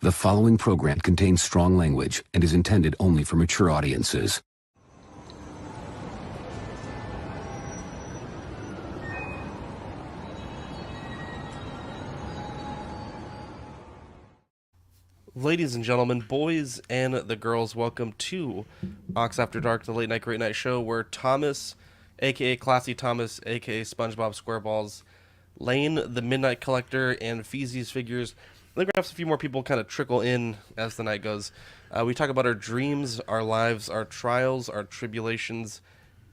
The following program contains strong language and is intended only for mature audiences. Ladies and gentlemen, boys and the girls, welcome to Ox After Dark, the late night great night show where Thomas, aka Classy Thomas, aka SpongeBob SquareBalls, Lane, the Midnight Collector, and Feezy's Figures. I think we're going to have a few more people kind of trickle in as the night goes. We talk about our dreams, our lives, our trials, our tribulations,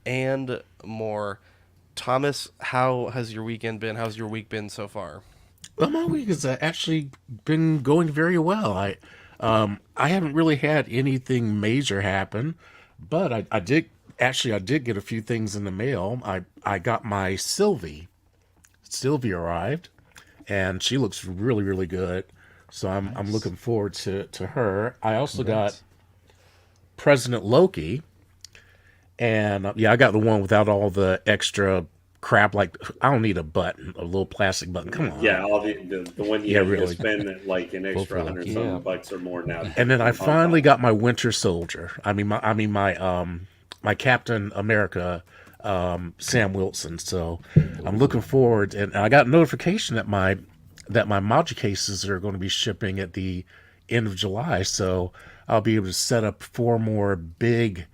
and more. Thomas, how has your weekend been? How's your week been so far? Well, my week has actually been going very well. I haven't really had anything major happen, but I did get a few things in the mail. I got my Sylvie. Sylvie arrived, and she looks really, really good. So I'm looking forward to her. I also got President Loki, and I got the one without all the extra crap. Like, I don't need a button, a little plastic button. Come on. Yeah, all the one you have to spend like an extra $100 or more now. And then I finally got my Winter Soldier. My Captain America, Sam Wilson. So I'm looking forward, and I got a notification that my Maji cases are going to be shipping at the end of July. So I'll be able to set up 4 more big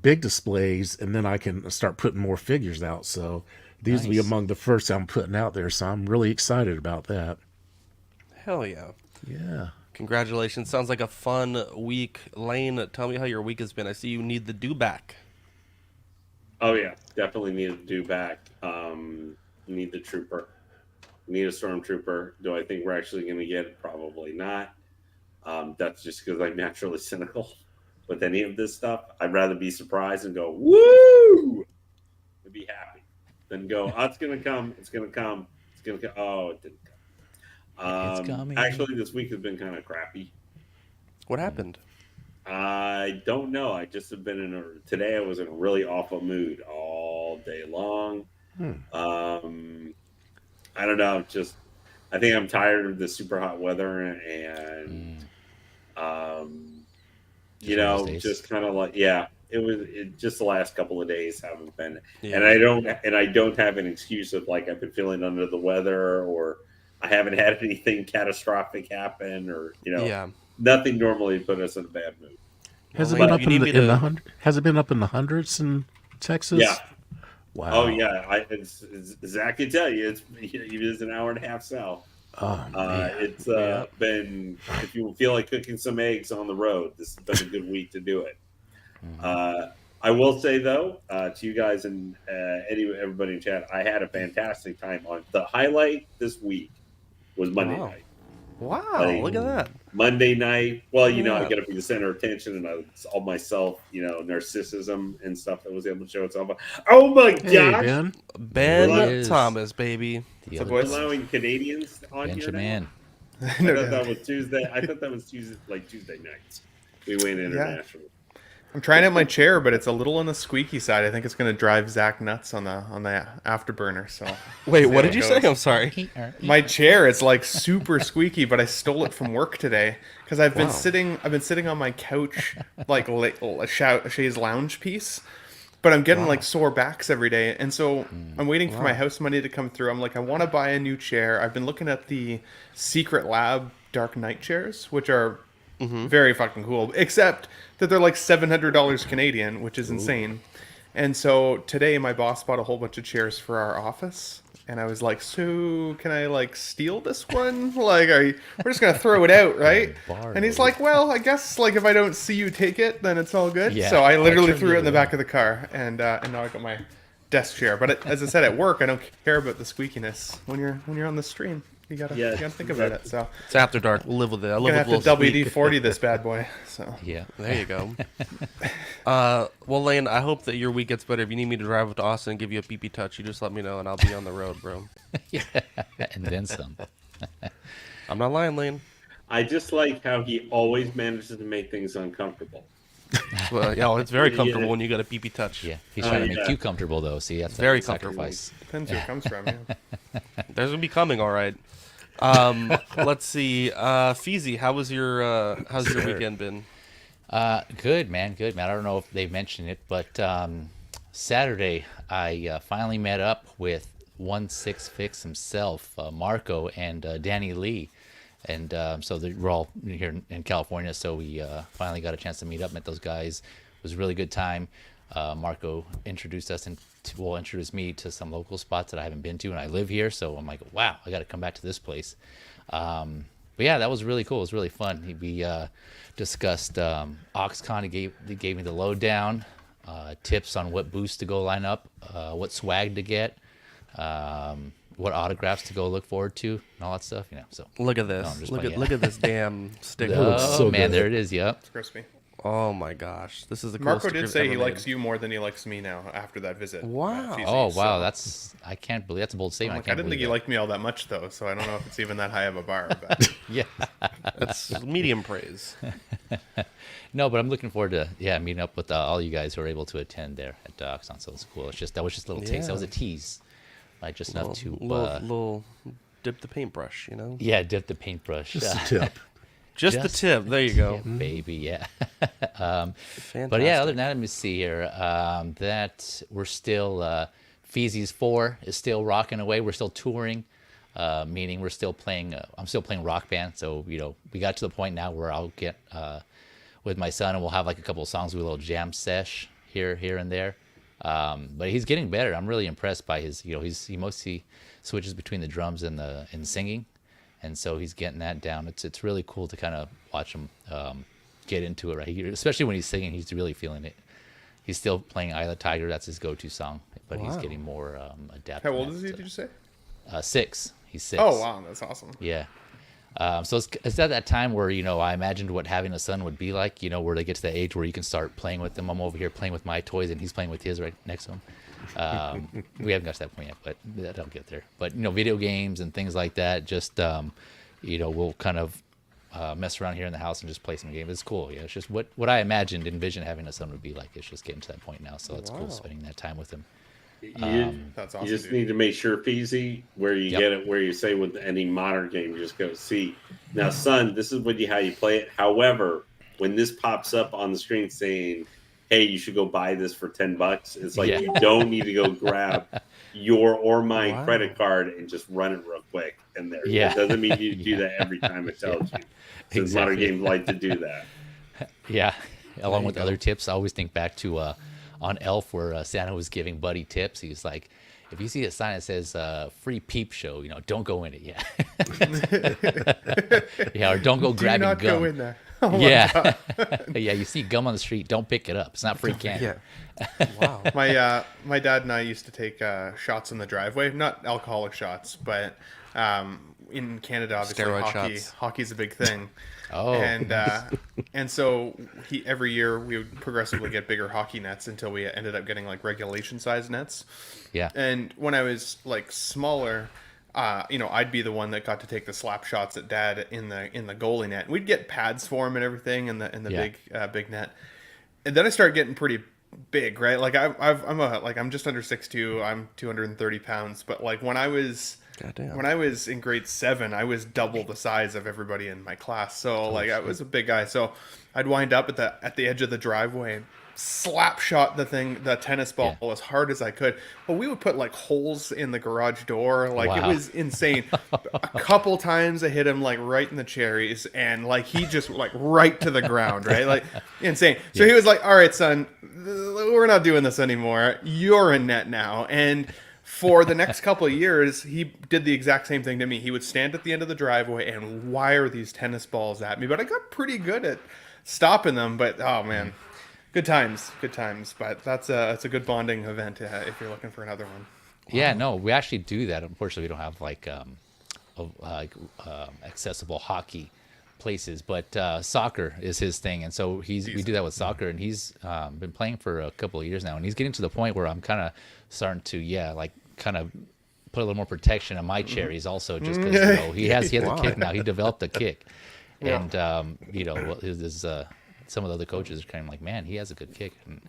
displays, and then I can start putting more figures out. So these will be among the first I'm putting out there. So I'm really excited about that. Hell yeah. Yeah. Congratulations. Sounds like a fun week. Lane, tell me how your week has been. I see you need the do back. Oh yeah, definitely need a do back. Need the trooper. Need a stormtrooper. Do I think we're actually going to get it? Probably not. That's just because I'm naturally cynical with any of this stuff. I'd rather be surprised and go, woo! And be happy than go, oh, it's going to come. It's going to come. It's going to come. Oh, it didn't come. It's coming. Actually, this week has been kind of crappy. What happened? I don't know. I just have been today I was in a really awful mood all day long. I don't know. I think I'm tired of the super hot weather and, just kind of like, just the last couple of days haven't been, and I don't have an excuse of like, I've been feeling under the weather or I haven't had anything catastrophic happen or, nothing normally put us in a bad mood. Has it been up in the hundred? Has it been up in the hundreds in Texas? Yeah. Wow. Oh yeah. Zach can tell you, it is an hour and a half south. Oh man. It's been, if you feel like cooking some eggs on the road, this has been a good week to do it. I will say though, to you guys and everybody in chat, I had a fantastic time on the highlight this week was Monday night. Wow, look at that. Monday night. Well, I got to be the center of attention, and it's all myself, narcissism and stuff that was able to show itself. Oh my God, Ben Thomas, baby. So we're allowing Canadians on Benjamin. here now. I thought that was Tuesday. Tuesday nights. We went international. I'm trying out my chair, but it's a little on the squeaky side. I think it's going to drive Zach nuts on the afterburner. So wait, what did you say? I'm sorry. My chair is like super squeaky, but I stole it from work today because I've been sitting on my couch like a chaise lounge piece, but I'm getting like sore backs every day, and so I'm waiting for my house money to come through. I'm like, I want to buy a new chair. I've been looking at the Secret Lab Dark Knight chairs, which are very fucking cool, except that they're like $700 Canadian, which is insane. And so today my boss bought a whole bunch of chairs for our office, and I was like, so can I like steal this one? Like, we're just gonna throw it out, right? And he's like, well, I guess like if I don't see you take it, then it's all good. So I literally threw it in the back of the car, and now I got my desk chair. But as I said, at work I don't care about the squeakiness when you're on the stream. You gotta think about it. So it's after dark. We'll live with it. I love have to WD-40 this bad boy. So there you go. Well, Lane, I hope that your week gets better. If you need me to drive up to Austin and give you a pee touch, you just let me know, and I'll be on the road, bro. And then some. I'm not lying, Lane. I just like how he always manages to make things uncomfortable. Well, it's very comfortable when you got a pee touch. Yeah, he's trying to make you comfortable though. See, that's very comfortable. Depends where it comes from. Yeah. There's gonna be coming, all right. Let's see. Feezy, how's your weekend been? Good, man. Good, man. I don't know if they mentioned it, but Saturday I finally met up with 1-6 Fix himself, Marco, and Danny Lee. And so we're all here in California, so we finally got a chance to meet up, met those guys. It was a really good time. Marco introduced introduced me to some local spots that I haven't been to, and I live here, so I'm like, wow, I got to come back to this place. But yeah, that was really cool. It was really fun. We discussed OxCon. He gave me the lowdown, tips on what booths to go line up, what swag to get, what autographs to go look forward to, and all that stuff. So Look at this. No, I'm just look playing, at yeah. look at this damn sticker. looks Oh so man, good. there it is. Yep. It's crispy. Oh my gosh, this is the coolest Marco sticker did I've say ever he made. likes you more than he likes me now after that visit. Wow. Feezy, Oh wow, so- I can't believe that's a bold statement. I I didn't think he liked me all that much though, so I don't know if it's even that high of a bar. But Yeah. That's medium praise. No, but I'm looking forward to meeting up with all you guys who are able to attend there at Oxon. So it's cool. That was just a little taste. That was a tease, like just enough to Little dip the paintbrush, dip the paintbrush. Just a tip. Just the Just- tip. There you go. Baby, yeah. Fantastic. But yeah, other than that, let me see here. That we're still Feezy's 4 is still rocking away. We're still touring, meaning we're still playing. I'm still playing Rock Band. So we got to the point now where I'll get with my son and we'll have like a couple of songs with a little jam sesh here and there. But he's getting better. I'm really impressed by his. He mostly switches between the drums and singing, and so he's getting that down. It's really cool to kind of watch him get into it, right? Especially when he's singing, he's really feeling it. He's still playing "Eye of the Tiger." That's his go-to song, but he's getting more adapted. how old is he? Did you say? 6. He's 6. Oh wow, that's awesome. Yeah. So it's at that time where, I imagined what having a son would be like, where they get to the age where you can start playing with them. I'm over here playing with my toys and he's playing with his right next to him. We haven't got to that point yet, but that'll get there. But, video games and things like that, just, we'll kind of mess around here in the house and just play some games. It's cool. Yeah, it's just what I envisioned having a son would be like. It's just getting to that point now. So it's cool spending that time with him. That's awesome. You just dude. need to make sure, Feezy, where you Yep. get it, where you say with any modern game, you just go, see, now, son, this is how you play it. However, when this pops up on the screen saying, hey, you should go buy this for $10, it's like, Yeah. you don't need to go grab your or my Wow. credit card and just run it real quick in there. Yeah. It doesn't mean you do that every time it tells you. Since modern Exactly. games like to do that. Yeah, along with other tips, I always think back to on Elf where Santa was giving Buddy tips. He was like, if you see a sign that says free peep show, don't go in it. Yeah. Yeah, or don't go Do grabbing not gum. go in there. Oh my Yeah. Yeah, you see gum on the street, don't pick it up. It's not free candy. Yeah. Wow. My dad and I used to take shots in the driveway, not alcoholic shots, but in Canada, obviously, Steroid shots. hockey's a big thing. Oh. And so every year we would progressively get bigger hockey nets until we ended up getting like regulation size nets. Yeah. And when I was like smaller, I'd be the one that got to take the slap shots at dad in the goalie net. We'd get pads for him and everything in the Yeah. big net. And then I started getting pretty big, right? Like I'm just under 6'2", I'm 230 pounds, but like when I was Goddamn. when I was in grade 7, I was double the size of everybody in my class. So like I was a big guy. So I'd wind up at the edge of the driveway and slap shot the tennis ball as hard as I could. Well, we would put like holes in the garage door. Like it Wow. was insane. A couple times I hit him like right in the cherries and like he just like right to the ground, right? Like insane. So he was like, all right, son, we're not doing this anymore. You're in net now. And for the next couple of years, he did the exact same thing to me. He would stand at the end of the driveway and wire these tennis balls at me. But I got pretty good at stopping them. But oh man, good times. But that's a good bonding event if you're looking for another one. Yeah, no, we actually do that. Unfortunately, we don't have like accessible hockey places, but soccer is his thing, and so we do that with soccer, and he's been playing for a couple of years now, and he's getting to the point where I'm kind of starting to kind of put a little more protection on my cherries also, just because he has the kick now. He developed a kick, and some of the other coaches are kind of like, man, he has a good kick. And,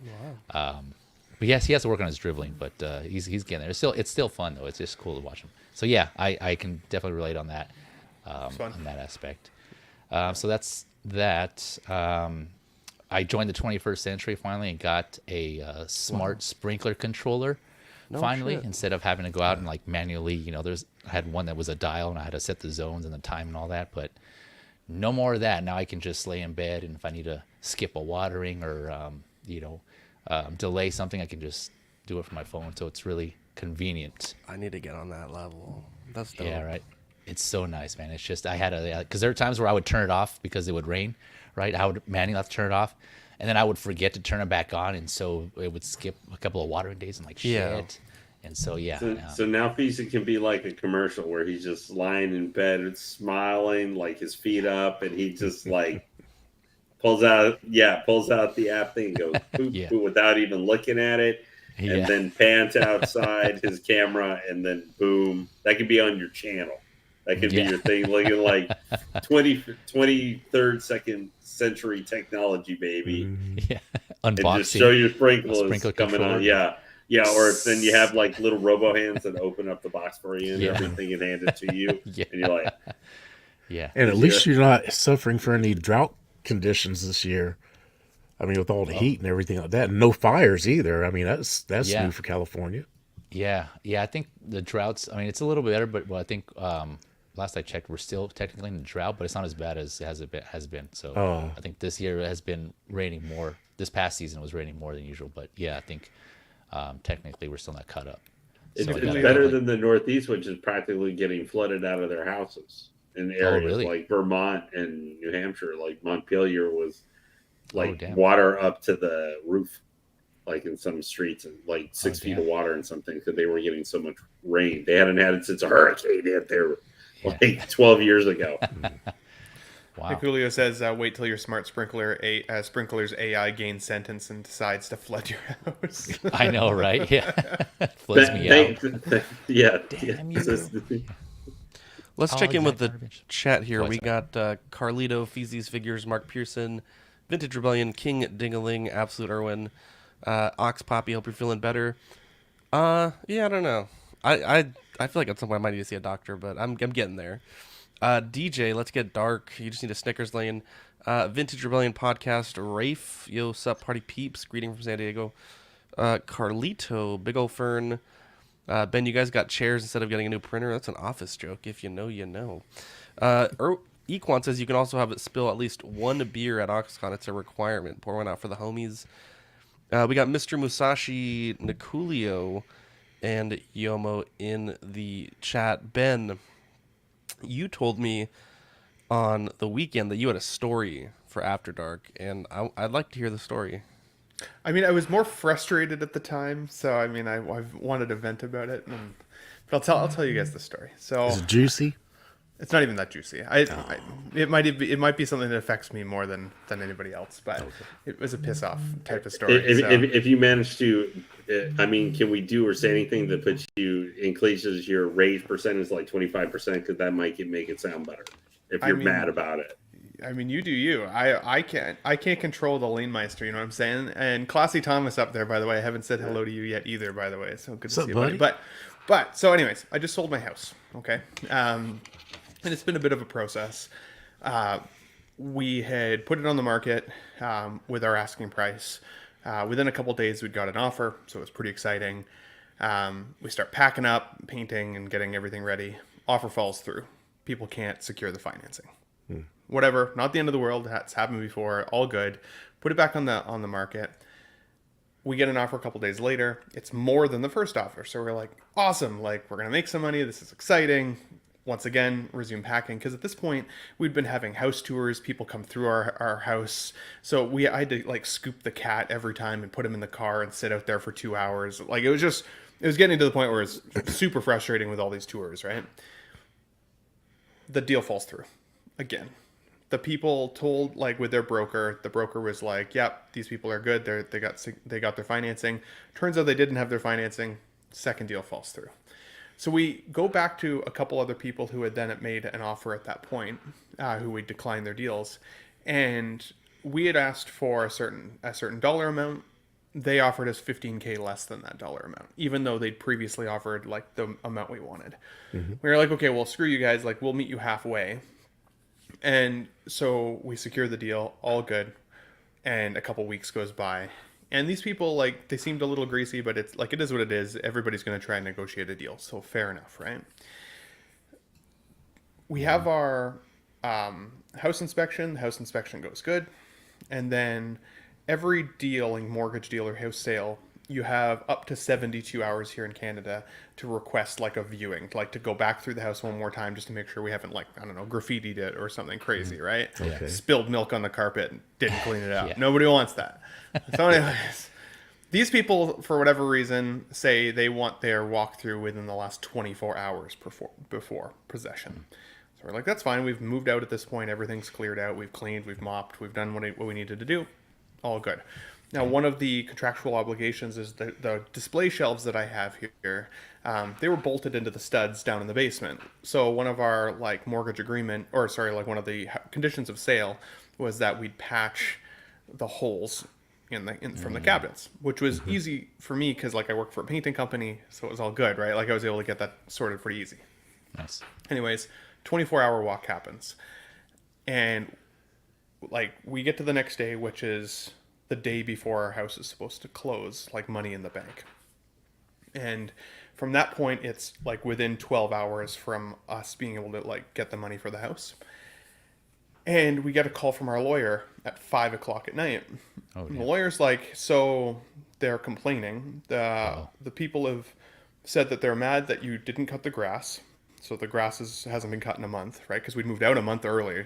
but yes, he has to work on his dribbling, but he's getting there. It's still fun though. It's just cool to watch him. So yeah, I can definitely relate on that. Fun. on that aspect. So that's that. I joined the 21st century finally and got a smart sprinkler controller. Finally, shit. instead of having to go out and like manually, I had one that was a dial and I had to set the zones and the time and all that, but no more of that. Now I can just lay in bed, and if I need to skip a watering or delay something, I can just do it from my phone. So it's really convenient. I need to get on that level. That's dope. Yeah, right. It's so nice, man. It's just I had because there are times where I would turn it off because it would rain, right? I would manually have to turn it off, and then I would forget to turn it back on, and so it would skip a couple of watering days and like shit. Yeah. And so yeah, So now Fisa can be like a commercial where he's just lying in bed and smiling, like his feet up, and he just like pulls out the app thing and goes boop, Yeah. boop, without even looking at it, and Yeah. then pans outside his camera, and then boom, that could be on your channel. That could be Yeah. your thing, looking like 23rd second century technology, baby. yeah, And unboxing. just show your sprinklers sprinkler coming controller. on. Yeah, or then you have like little robo hands that open up the box for you and Yeah. everything and hand it to you. Yeah. And you're like, Yeah, And at least you're not suffering for any drought conditions this year. I mean, with all the heat and everything like that, and no fires either. I mean, that's Yeah. new for California. yeah. I think the droughts. I mean, it's a little bit better, but I think last I checked, we're still technically in a drought, but it's not as bad as it has been. So Oh. I think this year has been raining more. This past season was raining more than usual, but yeah, I think technically we're still not caught up. it's, So, it's yeah, better definitely. than the Northeast, which is practically getting flooded out of their houses in areas really? like Vermont and New Hampshire. Like Montpelier was like damn. water up to the roof, like in some streets, and like 6 feet damn. of water and something because they were getting so much rain. They hadn't had it since a hurricane hit there like 12 years ago. Wow. Nick Julio says, "Wait till your smart sprinkler's AI gains sentence and decides to flood your house." I know, right? Yeah, floods me out. Yeah. Damn you. Let's All check in with exact the garbage. chat here. Oh, We sorry. got Carlito, Feezy's Figures, Mark Pearson, Vintage Rebellion, King Dingaling, Absolute Irwin, Ox Poppy. Hope you're feeling better. Yeah, I don't know. I feel like at some point I might need to see a doctor, but I'm getting there. DJ, let's get dark. You just need a Snickers lane. Vintage Rebellion podcast. Rafe, yo, sup, party peeps. Greeting from San Diego. Carlito, Big Ol' Fern. Ben, you guys got chairs instead of getting a new printer. That's an office joke. If you know, you know. Equan says you can also have it spill at least one beer at OxCon. It's a requirement. Pour one out for the homies. We got Mr. Musashi Niculio and Yomo in the chat. Ben, you told me on the weekend that you had a story for After Dark, and I'd like to hear the story. I mean, I was more frustrated at the time, so I mean, I wanted to vent about it, but I'll tell you guys the story. So Is it juicy? it's not even that juicy. It might be something that affects me more than anybody else, but it was a piss off type of story. If you manage to, I mean, can we do or say anything that puts you increases your rage percentage like 25%? Because that might make it sound better if you're mad about it. I mean, you do you. I can't control the Lane Meister. You know what I'm saying? And Classy Thomas up there, by the way. I haven't said hello to you yet either, by the way. So good to What's see up, you, buddy. But so, anyways, I just sold my house. Okay, and it's been a bit of a process. We had put it on the market with our asking price. Within a couple days, we got an offer, so it was pretty exciting. We start packing up, painting, and getting everything ready. Offer falls through. People can't secure the financing. Whatever, not the end of the world. That's happened before. All good. Put it back on the market. We get an offer a couple days later. It's more than the first offer. So we're like, awesome. Like, we're going to make some money. This is exciting. Once again, resume packing. Because at this point, we'd been having house tours. People come through our house. So I had to like scoop the cat every time and put him in the car and sit out there for 2 hours. Like, it was getting to the point where it's super frustrating with all these tours, right? The deal falls through again. The people told, like, with their broker, the broker was like, yep, these people are good. They got their financing. Turns out they didn't have their financing. Second deal falls through. So we go back to a couple other people who had then made an offer at that point, who we declined their deals. And we had asked for a certain dollar amount. they offered us 15K less than that dollar amount, even though they'd previously offered like the amount we wanted. We were like, okay, well, screw you guys. Like, we'll meet you halfway. And so we secure the deal, all good. And a couple weeks goes by. And these people, like, they seemed a little greasy, but it's like, it is what it is. Everybody's going to try and negotiate a deal. So fair enough, right? We have our house inspection. The house inspection goes good. And then every deal, like mortgage deal or house sale, you have up to 72 hours here in Canada to request like a viewing, like to go back through the house one more time just to make sure we haven't, like, I don't know, graffitied it or something crazy, right? Okay. Spilled milk on the carpet and didn't clean it out. Yeah. Nobody wants that. So anyways, these people, for whatever reason, say they want their walkthrough within the last 24 hours before possession. So we're like, that's fine. We've moved out at this point. Everything's cleared out. We've cleaned. We've mopped. We've done what we needed to do. All good. Now, one of the contractual obligations is the display shelves that I have here. They were bolted into the studs down in the basement. So one of our like mortgage agreement, or sorry, like one of the conditions of sale was that we'd patch the holes from the cabinets, which was easy for me because like I work for a painting company, so it was all good, right? Like I was able to get that sorted pretty easy. Nice. Anyways, 24-hour walk happens. And like we get to the next day, which is the day before our house is supposed to close, like money in the bank. And from that point, it's like within 12 hours from us being able to like get the money for the house. And we get a call from our lawyer at 5 o'clock at night. Oh, And the lawyer's like, so they're complaining. The people have said that they're mad that you didn't cut the grass. So the grass hasn't been cut in a month, right? Because we'd moved out a month early.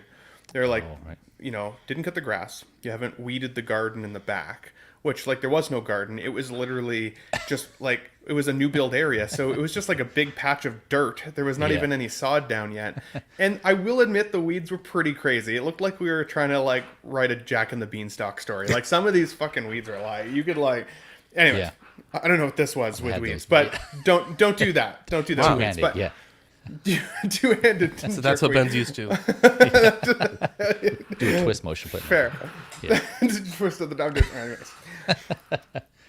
They're like, right. you know, didn't cut the grass. You haven't weeded the garden in the back, which like there was no garden. It was literally just like, it was a new build area. So it was just like a big patch of dirt. There was not Yeah. even any sod down yet. And I will admit the weeds were pretty crazy. It looked like we were trying to like write a Jack and the Beanstalk story. Like some of these fucking weeds are like, you could like, anyways, Yeah. I don't know what this was with had weeds, those, but don't do that. Don't do that with weeds. Two-handed, But yeah. two-handed. So that's what Ben's used to. Do a twist motion, but Fair. Yeah. Twist of the dog. Anyways.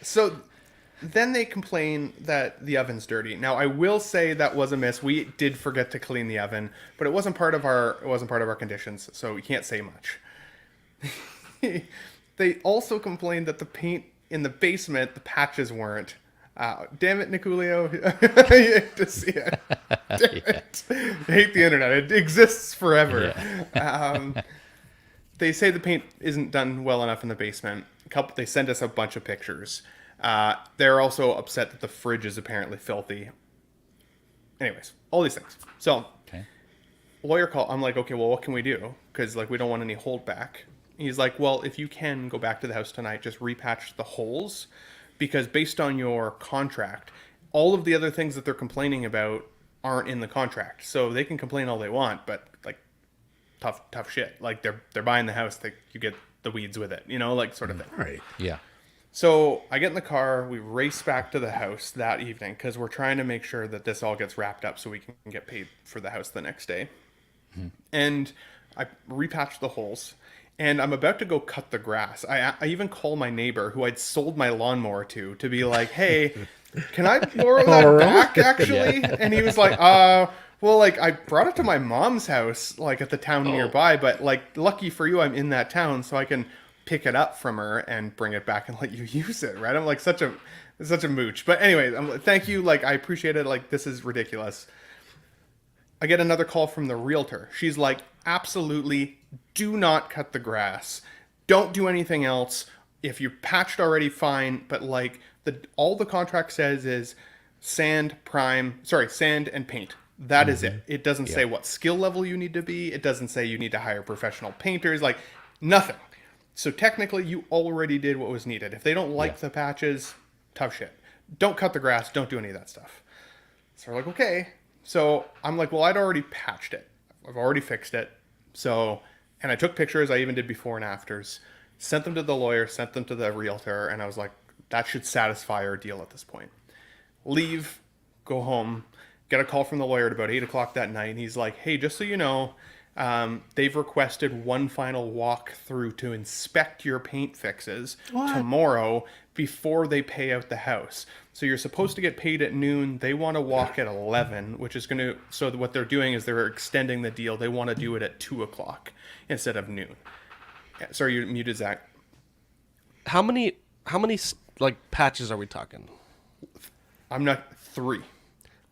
So then they complain that the oven's dirty. Now I will say that was a miss. We did forget to clean the oven, but it wasn't part of our conditions, so we can't say much. They also complained that the paint in the basement, the patches weren't. Damn it, Niculio. I hate to see it. Damn it. I hate the internet. It exists forever. They say the paint isn't done well enough in the basement. They sent us a bunch of pictures. They're also upset that the fridge is apparently filthy. Anyways, all these things. So, Okay. lawyer call. I'm like, okay, well, what can we do? Because like we don't want any holdback. He's like, well, if you can go back to the house tonight, just repatch the holes, because based on your contract, all of the other things that they're complaining about aren't in the contract. So they can complain all they want, but like tough shit. Like they're buying the house, you get the weeds with it, you know, like sort of thing. Right. Yeah. So I get in the car, we race back to the house that evening because we're trying to make sure that this all gets wrapped up so we can get paid for the house the next day. And I repatched the holes, and I'm about to go cut the grass. I even call my neighbor who I'd sold my lawnmower to be like, hey, can I borrow that back actually? And he was like, well, like I brought it to my mom's house, like at the town nearby, but like lucky for you, I'm in that town, so I can pick it up from her and bring it back and let you use it, right? I'm like such a mooch. But anyway, I'm like, thank you. Like I appreciate it. Like this is ridiculous. I get another call from the realtor. She's like, absolutely do not cut the grass. Don't do anything else. If you're patched already, fine. But like all the contract says is sand and paint. That is it. It doesn't say what skill level you need to be. It doesn't say you need to hire professional painters, like nothing. So technically you already did what was needed. If they don't like the patches, tough shit. Don't cut the grass. Don't do any of that stuff. So we're like, okay. So I'm like, well, I'd already patched it. I've already fixed it. So, and I took pictures. I even did before and afters, sent them to the lawyer, sent them to the realtor. And I was like, that should satisfy our deal at this point. Leave, go home, get a call from the lawyer at about 8 o'clock that night. And he's like, hey, just so you know, they've requested one final walk through to inspect your paint fixes tomorrow before they pay out the house. So you're supposed to get paid at noon. They want to walk at 11, which is going to, so what they're doing is they're extending the deal. They want to do it at 2 o'clock instead of noon. Sorry, you're muted, Zach. How many like patches are we talking? I'm not 3.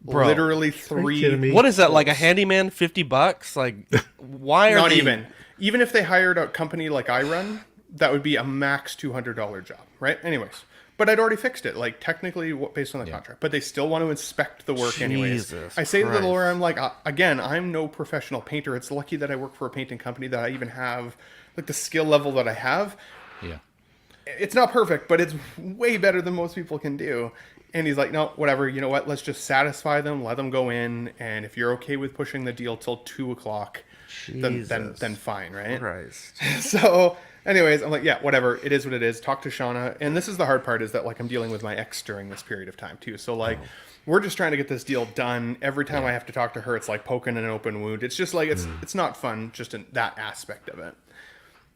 Bro. Literally Are you kidding 3. me? What is that, like a handyman, $50? Like, why are Not they... even if they hired a company like I run, that would be a max $200 job, right? Anyways, but I'd already fixed it, like technically based on the contract. But they still want to inspect the work anyways. Jesus I say to the Christ. lawyer, I'm like, again, I'm no professional painter. It's lucky that I work for a painting company that I even have like the skill level that I have. Yeah. It's not perfect, but it's way better than most people can do. And he's like, no, whatever. You know what? Let's just satisfy them, let them go in, and if you're okay with pushing the deal till 2 o'clock, then fine, right? Christ. So, anyways, I'm like, yeah, whatever. It is what it is. Talk to Shauna, and this is the hard part is that like I'm dealing with my ex during this period of time too. So like, we're just trying to get this deal done. Every time I have to talk to her, it's like poking an open wound. It's just like it's not fun, just in that aspect of it.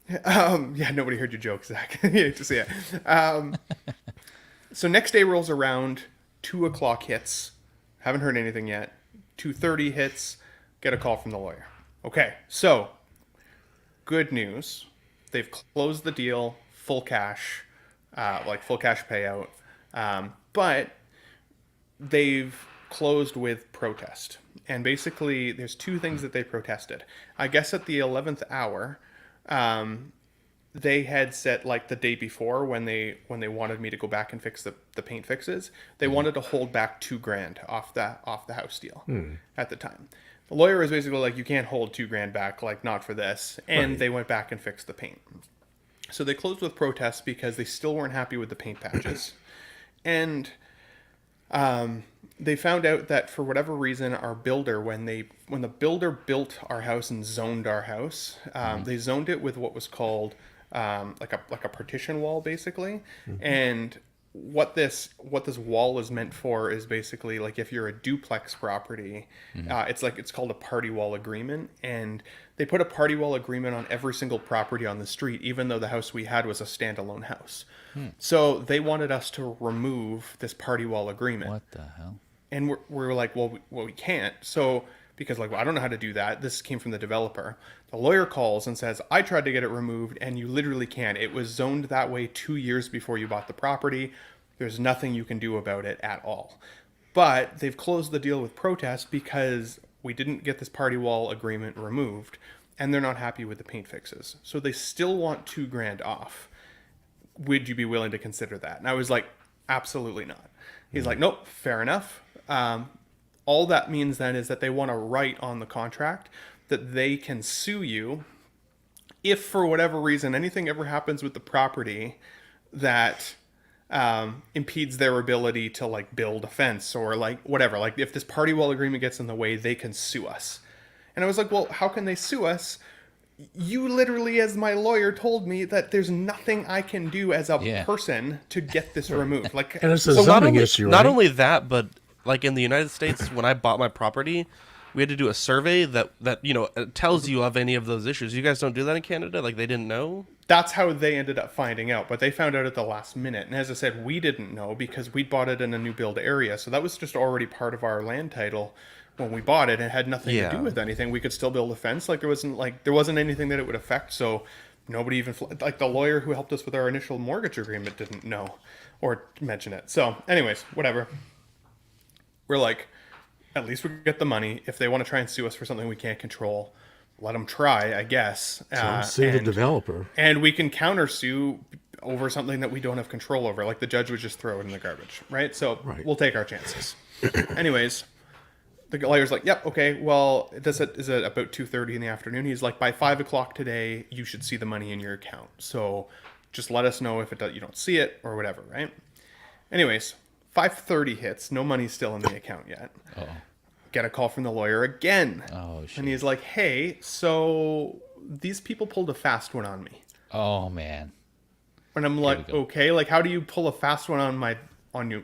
Yeah, nobody heard your joke, Zach. Just yeah. So next day rolls around, 2 o'clock hits. Haven't heard anything yet. 2:30 hits. Get a call from the lawyer. Okay, so good news. They've closed the deal, full cash, like full cash payout. But they've closed with protest. And basically, there's 2 things that they protested. I guess at the 11th hour, they had said like the day before when they wanted me to go back and fix the paint fixes, they wanted to hold back $2,000 off the house deal at the time. The lawyer was basically like, you can't hold $2,000 back, like not for this. And they went back and fixed the paint. So they closed with protests because they still weren't happy with the paint patches. And they found out that for whatever reason, our builder, when the builder built our house and zoned our house, they zoned it with what was called like a partition wall, basically. And what this wall is meant for is basically like if you're a duplex property, it's called a party wall agreement, and they put a party wall agreement on every single property on the street, even though the house we had was a standalone house. So they wanted us to remove this party wall agreement. What the hell? And we're like, well, we can't. So, because like, well, I don't know how to do that. This came from the developer. The lawyer calls and says, I tried to get it removed and you literally can't. It was zoned that way 2 years before you bought the property. There's nothing you can do about it at all. But they've closed the deal with protest because we didn't get this party wall agreement removed and they're not happy with the paint fixes. So they still want $2,000 off. Would you be willing to consider that? And I was like, absolutely not. He's like, nope, fair enough. All that means then is that they want to write on the contract that they can sue you if for whatever reason anything ever happens with the property that impedes their ability to like build a fence or like whatever. Like if this party wall agreement gets in the way, they can sue us. And I was like, well, how can they sue us? You literally, as my lawyer, told me that there's nothing I can do as a person to get this removed. Like, And it's a So not zoning only, issue, right? not only that, but like in the United States, when I bought my property, we had to do a survey that tells you of any of those issues. You guys don't do that in Canada? Like they didn't know? that's how they ended up finding out, but they found out at the last minute. And as I said, we didn't know because we bought it in a new build area. So that was just already part of our land title when we bought it. It had nothing to do with anything. We could still build a fence. There wasn't anything that it would affect. So nobody even, like the lawyer who helped us with our initial mortgage agreement didn't know or mention it. So anyways, whatever. We're like, at least we get the money. If they want to try and sue us for something we can't control, let them try, I guess. Sue the developer. And we can countersue over something that we don't have control over. Like the judge would just throw it in the garbage, right? So we'll take our chances. Anyways, the lawyer's like, yep, okay, well, this is at about 2:30 in the afternoon. He's like, by 5 o'clock today, you should see the money in your account. So just let us know if you don't see it or whatever, right? Anyways, 5:30 hits. No money's still in the account yet. Get a call from the lawyer again. Oh, shit. And he's like, hey, so these people pulled a fast one on me. Oh, man. And I'm like, okay, like how do you pull a fast one on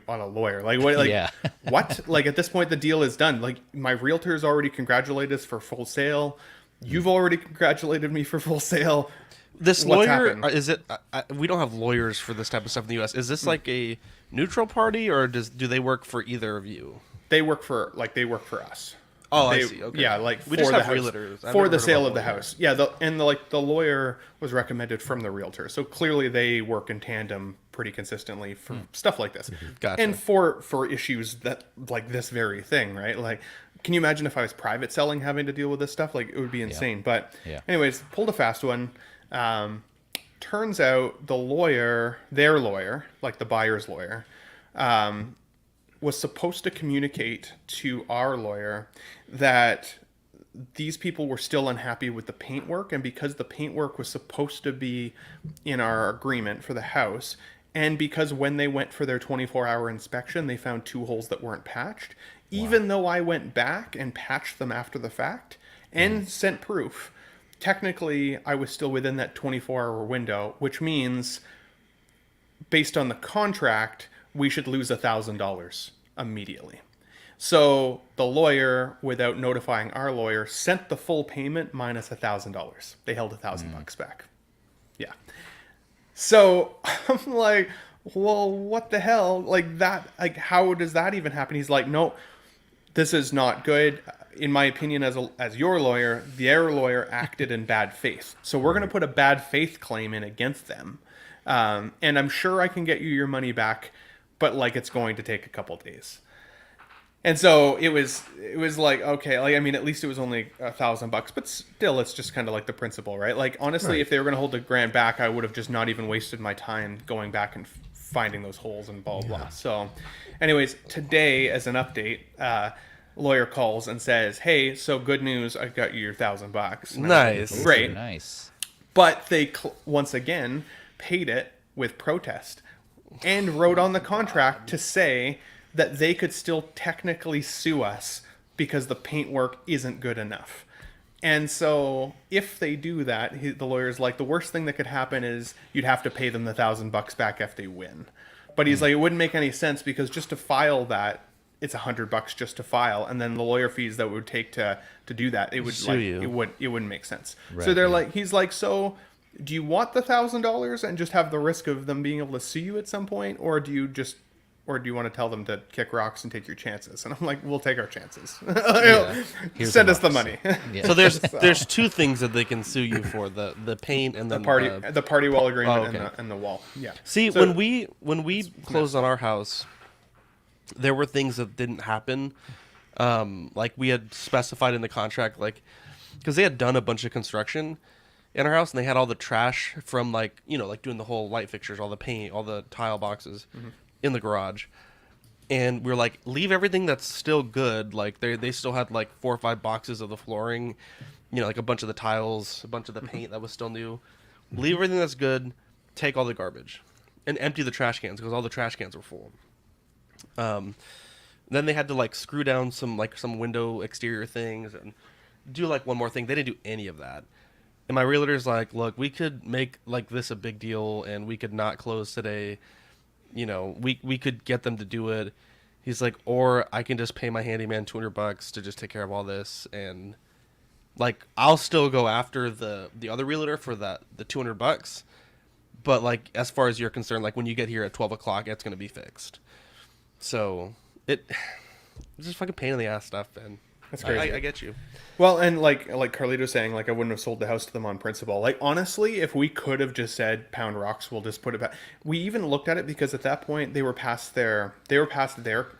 a lawyer? Like what? Like Yeah. what? Like at this point, the deal is done. Like my realtor's already congratulated us for full sale. You've already congratulated me for Full Sail. This What's lawyer happened? is it? We don't have lawyers for this type of stuff in the U.S. Is this like a neutral party, or do they work for either of you? They work for us. Oh, I They- see. Okay. Yeah, like we for just the have house, realtors I've for never the heard sale about of the lawyers. house. Yeah, the lawyer was recommended from the realtor, so clearly they work in tandem pretty consistently for stuff like this, Gotcha. and for issues that like this very thing, right? Like, can you imagine if I was private selling having to deal with this stuff? Like, it would be insane. But Yeah. anyways, pulled a fast one. Turns out the lawyer, their lawyer, like the buyer's lawyer, was supposed to communicate to our lawyer that these people were still unhappy with the paintwork, and because the paintwork was supposed to be in our agreement for the house, and because when they went for their 24-hour inspection they found 2 holes that weren't patched, even though I went back and patched them after the fact and sent proof, technically I was still within that 24-hour window, which means based on the contract, we should lose $1,000 immediately. So the lawyer, without notifying our lawyer, sent the full payment minus $1,000. They held $1,000 back. Yeah. So I'm like, well, what the hell? Like that, like, how does that even happen? He's like, no, this is not good. In my opinion, as your lawyer, their lawyer acted in bad faith. So we're going to put a bad faith claim in against them. And I'm sure I can get you your money back, but like, it's going to take a couple days. And so it was like, okay, like, I mean, at least it was only $1,000, but still, it's just kind of like the principle, right? Like, honestly, if they were going to hold the grand back, I would have just not even wasted my time going back and finding those holes and blah, blah, blah. So anyways, today as an update, lawyer calls and says, hey, so good news, I got you your $1,000. Nice. Great. Nice. But they once again paid it with protest and wrote on the contract to say that they could still technically sue us because the paintwork isn't good enough. And so if they do that, the lawyer's like, the worst thing that could happen is you'd have to pay them the $1,000 back if they win. But he's like, it wouldn't make any sense because just to file that, it's $100 just to file, and then the lawyer fees that it would take to do that, it would Sue you. it wouldn't make sense. Right, so they're yeah. like, he's like, so do you want the $1,000 and just have the risk of them being able to sue you at some point, or do you want to tell them to kick rocks and take your chances? And I'm like, we'll take our chances. Here's Send the us the rocks. money. Yeah. So there's 2 things that they can sue you for: the paint and then the party wall agreement okay. and the wall. Yeah. See, So- when we closed on our house, there were things that didn't happen. Like we had specified in the contract, like because they had done a bunch of construction in our house and they had all the trash from like doing the whole light fixtures, all the paint, all the tile boxes in the garage. And we were like, leave everything that's still good. Like they still had like 4 or 5 boxes of the flooring, like a bunch of the tiles, a bunch of the paint that was still new. Leave everything that's good, take all the garbage, and empty the trash cans because all the trash cans were full. Then they had to like screw down some window exterior things and do like one more thing. They didn't do any of that. And my realtor's like, look, we could make like this a big deal and we could not close today. We could get them to do it. He's like, or I can just pay my handyman $200 to just take care of all this, and like I'll still go after the other realtor for the $200. But like as far as you're concerned, like when you get here at 12 o'clock, it's gonna be fixed. So it's just fucking pain in the ass stuff, man. That's crazy. I get you. Well, and like Carlito's saying, like I wouldn't have sold the house to them on principle. Like honestly, if we could have just said pound rocks, we'll just put it back. We even looked at it because at that point they were past their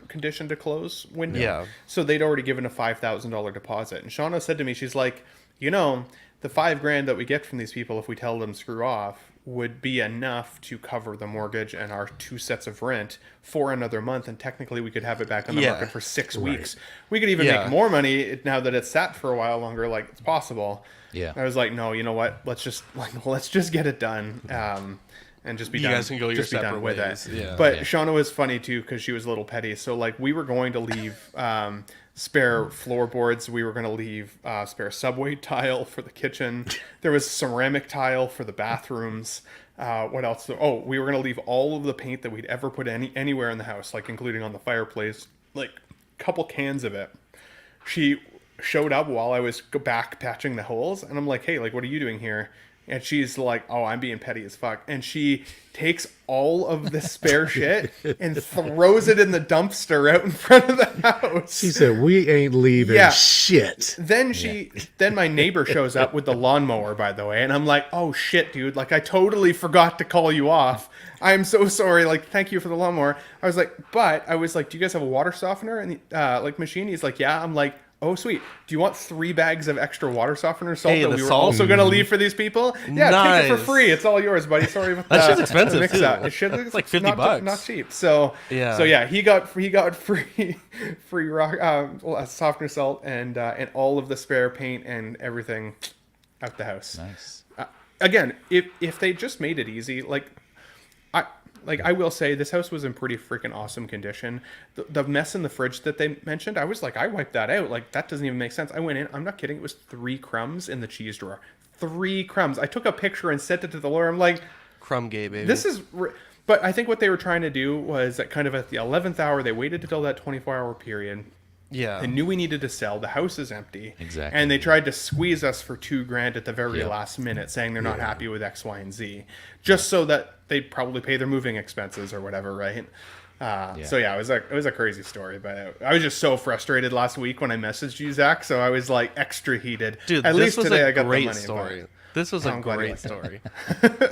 condition to close window. Yeah. So they'd already given a $5,000 deposit. And Shauna said to me, she's like, the $5,000 that we get from these people if we tell them screw off would be enough to cover the mortgage and our 2 sets of rent for another month, and technically we could have it back on the Yeah. market for 6 weeks. We could even Yeah. make more money now that it's sat for a while longer. Like it's possible. Yeah. I was like, no, you know what? Let's just get it done, and just be You done. guys can go your just be done separate with ways. it. Yeah. But Yeah. Shauna was funny too because she was a little petty. So like we were going to leave spare floorboards. We were going to leave spare subway tile for the kitchen. There was ceramic tile for the bathrooms. What else? Oh, we were going to leave all of the paint that we'd ever put anywhere in the house, like including on the fireplace, like a couple cans of it. She showed up while I was back patching the holes, and I'm like, hey, like, what are you doing here? And she's like, oh, I'm being petty as fuck. And she takes all of the spare shit and throws it in the dumpster out in front of the house. She said, "We ain't leaving Yeah. shit." Then then my neighbor shows up with the lawnmower, by the way, and I'm like, oh shit, dude, like I totally forgot to call you off. I'm so sorry. Like, thank you for the lawnmower. I was like, do you guys have a water softener and like machine? He's like, yeah. I'm like, oh sweet. Do you want 3 bags of extra water softener salt Hey, that the we were salt? also gonna leave for these people? Yeah, take it for Nice. free. It's all yours, buddy. Sorry about That shit's the expensive, mix too. up. It should It's like 50 not, bucks. not cheap. So Yeah. yeah, he got free rock softener salt and all of the spare paint and everything out the house. Nice. Again, if they just made it easy, I will say this house was in pretty freaking awesome condition. The mess in the fridge that they mentioned, I was like, I wiped that out. Like, that doesn't even make sense. I went in, I'm not kidding, it was 3 crumbs in the cheese drawer. 3 crumbs. I took a picture and sent it to the lawyer. I'm like, Crumb gay, baby. this is... But I think what they were trying to do was that kind of at the 11th hour, they waited until that 24-hour period. yeah. They knew we needed to sell. The house is empty. Exactly. And they tried to squeeze us for $2,000 at the very Yep. last minute, saying they're not happy with X, Y, and Z, just so that they'd probably pay their moving expenses or whatever, right? So yeah, it was a crazy story, but I was just so frustrated last week when I messaged you, Zach. So I was like extra heated. Dude, at this least was today a I got great the money. story. This was a I'm glad you great liked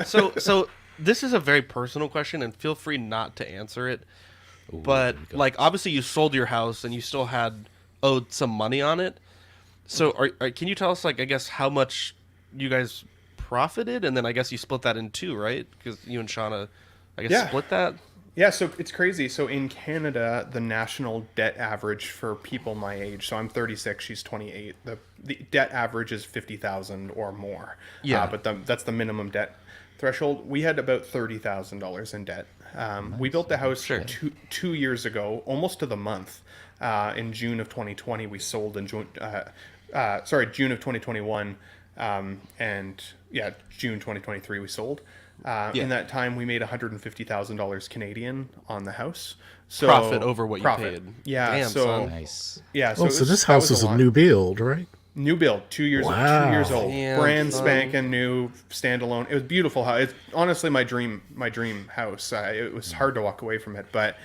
it. story. So this is a very personal question, and feel free not to answer it. But like, obviously, you sold your house, and you still owed some money on it. So, can you tell us, like, I guess, how much you guys profited, and then I guess you split that in 2, right? Because you and Shauna, I guess, Yeah. split that. Yeah, so it's crazy. So in Canada, the national debt average for people my age, so I'm 36, she's 28. The debt average is 50,000 or more. Yeah. But that's the minimum debt threshold. We had about $30,000 in debt. We built the house Sure. two years ago, almost to the month. In June of 2020, we sold in June of 2021, and yeah, June 2023 we sold. In that time, we made $150,000 Canadian on the house. So Profit over what you profit. paid. Yeah. Damn, so son. Nice. yeah. So, it so was- this that house is a lot. new build, right? New build, 2 years, Wow. 2 years old, Damn, brand son. spanking new, standalone. It was beautiful house. It's honestly my dream house. It was hard to walk away from it, but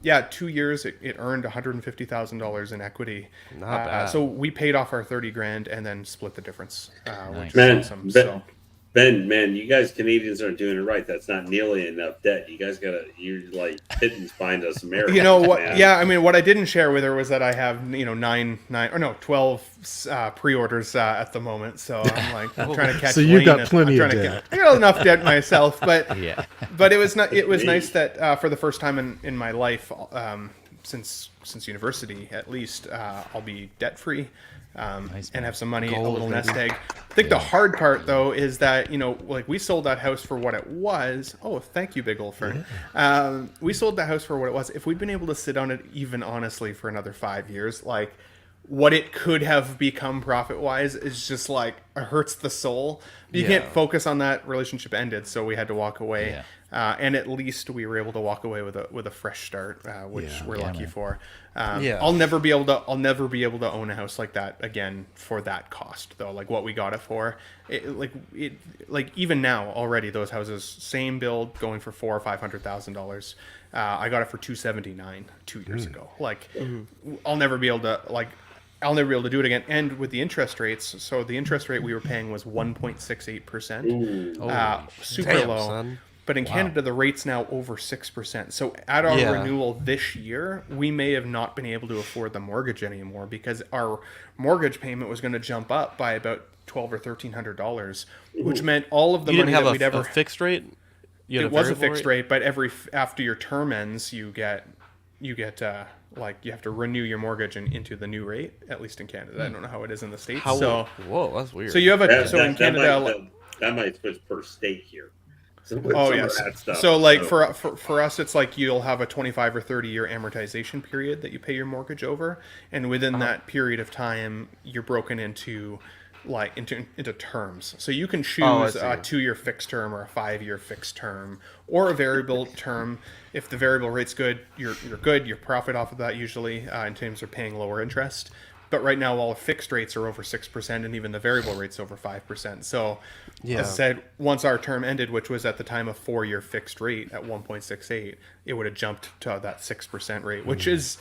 yeah, 2 years it earned $150,000 in equity. Not bad. So we paid off our $30,000 and then split the difference, which Man, is awesome. So Ben, you guys Canadians aren't doing it right. That's not nearly enough debt. You guys you're like hitting spine us Americans. you know what? man. Yeah, I mean, what I didn't share with her was that I have 12 pre-orders at the moment. So I'm like I'm trying to catch. So you've got Lane. plenty I'm of trying to debt. I got enough debt myself, but Yeah. but it was not. It was nice that for the first time in my life, since university at least, I'll be debt free. And have some money, a Gold, little baby. nest egg. I think the hard part though is that like we sold that house for what it was. Oh, thank you, big old fern. We sold the house for what it was. If we'd been able to sit on it even honestly for another 5 years, like what it could have become profit wise is just like it hurts the soul. You Yeah. can't focus on that. Relationship ended, so we had to walk away. Yeah. And at least we were able to walk away with a fresh start, which Yeah. we're Yeah, lucky man. for. Yeah. I'll never be able to own a house like that again for that cost though. Like what we got it for, like even now already those houses, same build, going for $400,000 or $500,000. I got it for $279 2 years ago. Like I'll never be able to do it again. And with the interest rates, so the interest rate we were paying was 1.68%. Super Damn, low. son. But in Canada, the rate's now over 6%. So at our Yeah. renewal this year, we may have not been able to afford the mortgage anymore because our mortgage payment was going to jump up by about $1,200 or $1,300, which meant all of the You money didn't that have we'd a ever. fixed rate? You had It was a variable fixed rate, but after your term ends, you get like you have to renew your mortgage into the new rate. At least in Canada, I don't know how it is in the states. Whoa, that's weird. So you have a That, so that, in that Canada. might, that might switch per state here. So Oh some yes. of that stuff, So like for us, it's like you'll have a 25 or 30 year amortization period that you pay your mortgage over, and within that period of time, you're broken into into terms. So you can choose see. a 2-year fixed term or a 5-year fixed term or a variable term. If the variable rate's good, you're good. You profit off of that usually in terms of paying lower interest. But right now, all fixed rates are over 6%, and even the variable rates over 5%. So, as I said, once our term ended, which was at the time a 4-year fixed rate at 1.68, it would have jumped to that 6% rate, which is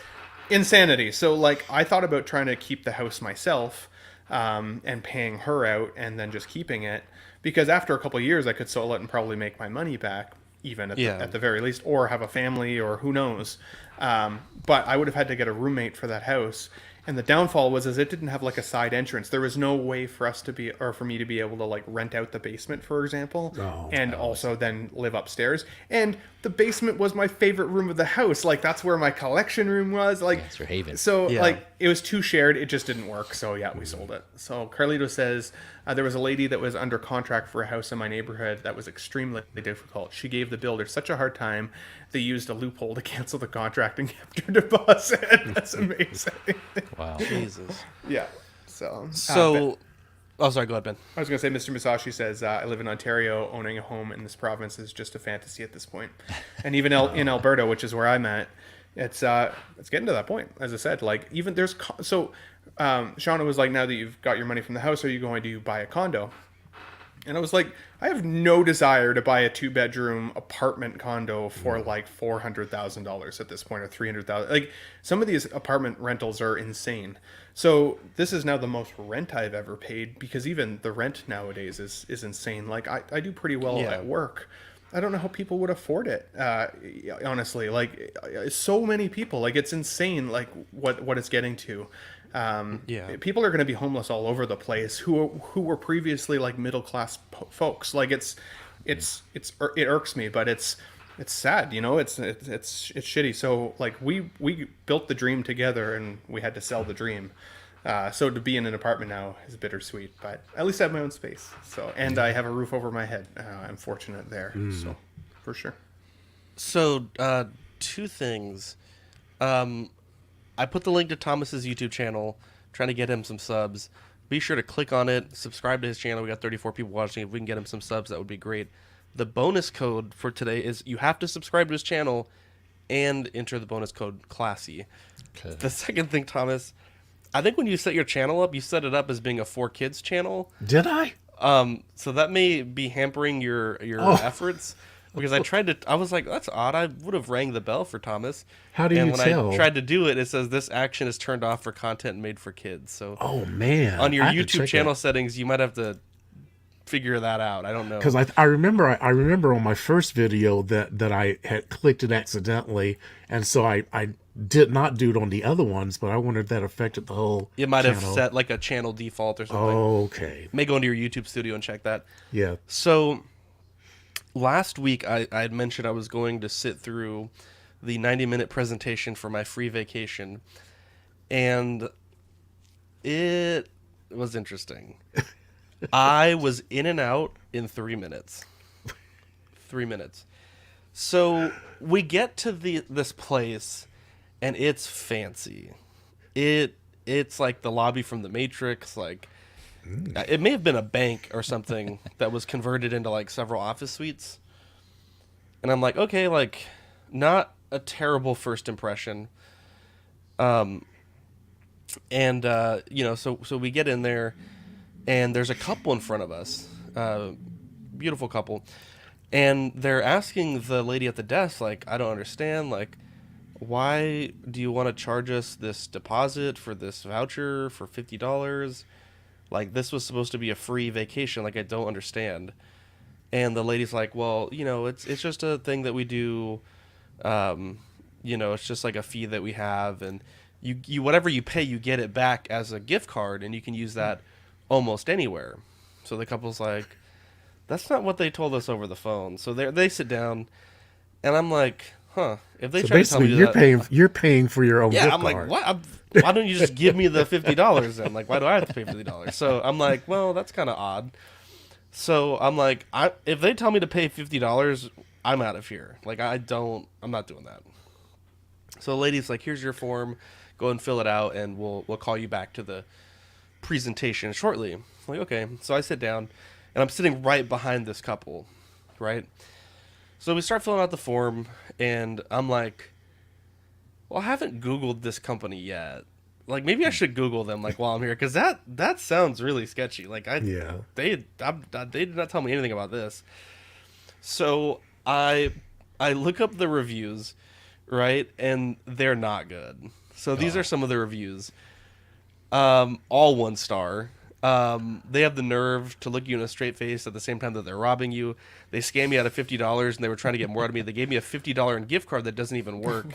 insanity. So, like, I thought about trying to keep the house myself, and paying her out, and then just keeping it, because after a couple of years, I could sell it and probably make my money back, even at the very least, or have a family, or who knows. But I would have had to get a roommate for that house. And the downfall was, it didn't have like a side entrance. There was no way for us to be, or for me to be able to like rent out the basement, for example, also then live upstairs. And the basement was my favorite room of the house. Like, that's where my collection room was. Like, it's your haven. So like, it was too shared. It just didn't work. So yeah, we sold it. So Carlito says, there was a lady that was under contract for a house in my neighborhood that was extremely difficult. She gave the builder such a hard time. They used a loophole to cancel the contract and kept her deposit. That's amazing. Wow. Jesus. Yeah. So. Oh, sorry. Go ahead, Ben. I was going to say, Mr. Musashi says, I live in Ontario. Owning a home in this province is just a fantasy at this point. And even in Alberta, which is where I'm at, it's getting to that point. As I said, like, even there's Shauna was like, now that you've got your money from the house, are you going to buy a condo? And I was like, I have no desire to buy a 2-bedroom apartment condo for like $400,000 at this point, or $300,000. Like, some of these apartment rentals are insane. So this is now the most rent I've ever paid, because even the rent nowadays is insane. Like, I do pretty well at work. I don't know how people would afford it. Honestly, like, so many people, like, it's insane. Like what it's getting to. People are going to be homeless all over the place who were previously like middle class folks. Like, it irks me, but it's sad, you know. It's shitty. So like, we built the dream together, and we had to sell the dream. So to be in an apartment now is bittersweet, but at least I have my own space. So, and I have a roof over my head. I'm fortunate there. So for sure. So, 2 things. I put the link to Thomas's YouTube channel, trying to get him some subs. Be sure to click on it, subscribe to his channel. We got 34 people watching. If we can get him some subs, that would be great. The bonus code for today is you have to subscribe to his channel and enter the bonus code CLASSY. Okay. The second thing, Thomas, I think when you set your channel up, you set it up as being a 4Kids channel. Did I? So that may be hampering your efforts. Because I was like, that's odd. I would have rang the bell for Thomas. How do you tell? And when I tried to do it, it says this action is turned off for content made for kids. So, oh man, on your YouTube channel settings, you might have to figure that out. I don't know. Because I remember on my first video that I had clicked it accidentally, and so I did not do it on the other ones. But I wonder if that affected the whole. It might have set like a channel default or something. Oh, okay. May go into your YouTube studio and check that. Yeah. So. Last week, I had mentioned I was going to sit through the 90-minute presentation for my free vacation, and it was interesting. I was in and out in 3 minutes. 3 minutes. So we get to this place, and it's fancy. It's like the lobby from The Matrix, like... It may have been a bank or something that was converted into like several office suites. And I'm like, okay, like not a terrible first impression. So we get in there, and there's a couple in front of us, beautiful couple, and they're asking the lady at the desk, like, I don't understand, like, why do you want to charge us this deposit for this voucher for $50? Like, this was supposed to be a free vacation. Like, I don't understand. And the lady's like, well, you know, it's just a thing that we do. You know, it's just like a fee that we have. And you whatever you pay, you get it back as a gift card. And you can use that almost anywhere. So the couple's like, that's not what they told us over the phone. So they sit down. And I'm like, huh. If they try to tell me you're paying for your own gift card. I'm like, what? Why don't you just give me the $50 then? Like, why do I have to pay $50? So I'm like, well, that's kind of odd. So I'm like, if they tell me to pay $50, I'm out of here. Like, I'm not doing that. So the lady's like, here's your form. Go and fill it out, and we'll call you back to the presentation shortly. I'm like, okay. So I sit down, and I'm sitting right behind this couple, right? So we start filling out the form, and I'm like, well, I haven't Googled this company yet. Like maybe I should Google them like while I'm here, because that sounds really sketchy. Like they did not tell me anything about this. So I look up the reviews, right, and they're not good. So these are some of the reviews. All 1 star. They have the nerve to look you in a straight face at the same time that they're robbing you. They scammed me out of $50 and they were trying to get more out of me. They gave me a $50 gift card that doesn't even work.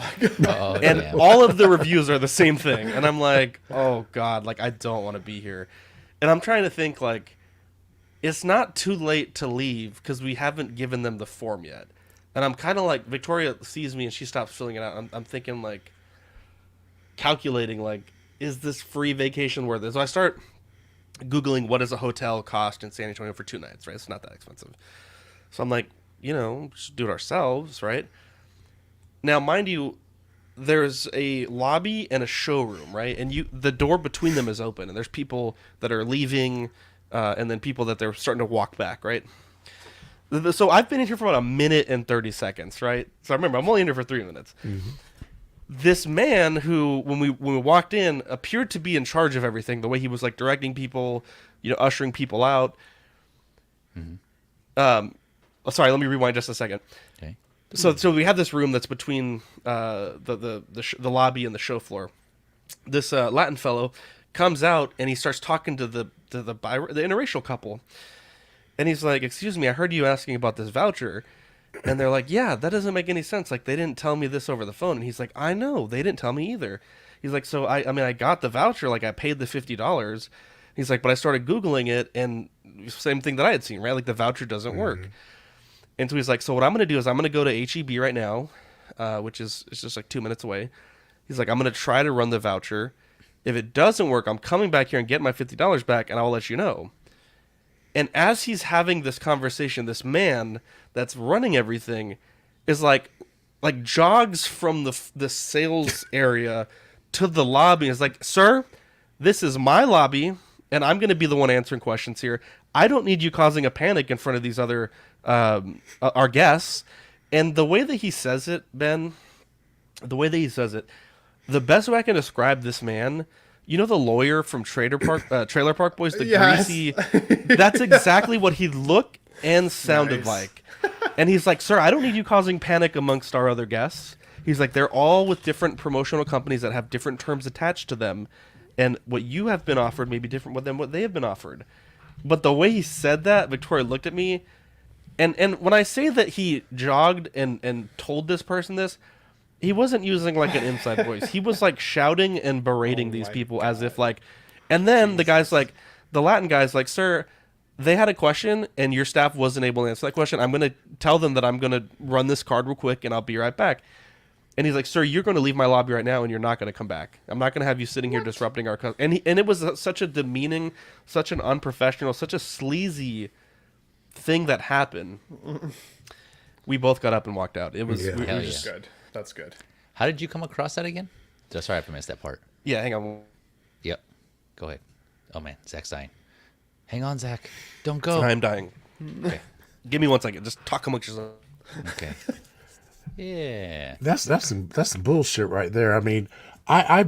Oh, And damn. all of the reviews are the same thing. And I'm like, oh God, like I don't want to be here. And I'm trying to think like, it's not too late to leave because we haven't given them the form yet. And I'm kind of like, Victoria sees me and she stops filling it out. I'm thinking like, calculating like, is this free vacation worth it? So I start Googling what does a hotel cost in San Antonio for 2 nights, right? It's not that expensive. So I'm like, just do it ourselves, right? Now, mind you, there's a lobby and a showroom, right? And the door between them is open, and there's people that are leaving, and then people that they're starting to walk back, right? So I've been in here for about 1 minute and 30 seconds, right? So remember, I'm only in here for 3 minutes. Mm-hmm. This man who, when we walked in, appeared to be in charge of everything. The way he was like directing people, ushering people out. Mm-hmm. Sorry, let me rewind just a second. Okay. So we have this room that's between the lobby and the show floor. This Latin fellow comes out and he starts talking to the interracial couple, and he's like, "Excuse me, I heard you asking about this voucher." And they're like, yeah, that doesn't make any sense. Like, they didn't tell me this over the phone. And he's like, I know, they didn't tell me either. He's like, so I got the voucher, like I paid the $50. He's like, but I started Googling it, and same thing that I had seen, right? Like the voucher doesn't work. And so he's like, so what I'm going to do is I'm going to go to HEB right now, which is it's just like 2 minutes away. He's like, I'm going to try to run the voucher. If it doesn't work, I'm coming back here and getting my $50 back, and I'll let you know. And as he's having this conversation, this man that's running everything is like jogs from the sales area to the lobby. Is like, sir, this is my lobby, and I'm going to be the one answering questions here. I don't need you causing a panic in front of these other our guests. And the way that he says it, Ben, the best way I can describe this man. You know the lawyer from Trailer Park Boys, the Yes. greasy. That's exactly what he looked and sounded Nice. like. And he's like, "Sir, I don't need you causing panic amongst our other guests." He's like, "They're all with different promotional companies that have different terms attached to them, and what you have been offered may be different than what they have been offered." But the way he said that, Victoria looked at me, and when I say that he jogged and told this person this. He wasn't using like an inside voice. He was like shouting and berating these people as if like, and then the Latin guy's like, sir, they had a question and your staff wasn't able to answer that question. I'm going to tell them that I'm going to run this card real quick and I'll be right back. And he's like, sir, you're going to leave my lobby right now and you're not going to come back. I'm not going to have you sitting here disrupting our and it was such a demeaning, such an unprofessional, such a sleazy thing that happened. We both got up and walked out. It was, Yeah. we Hell just, yeah. Good. That's good. How did you come across that again? Sorry if I missed that part. yeah, hang on. Yep. Go ahead. Oh man, Zach's dying. Hang on, Zach. Don't go. I'm dying. Okay. Give me 1 second. Just talk amongst yourself. Okay. Yeah. That's some bullshit right there. I mean, I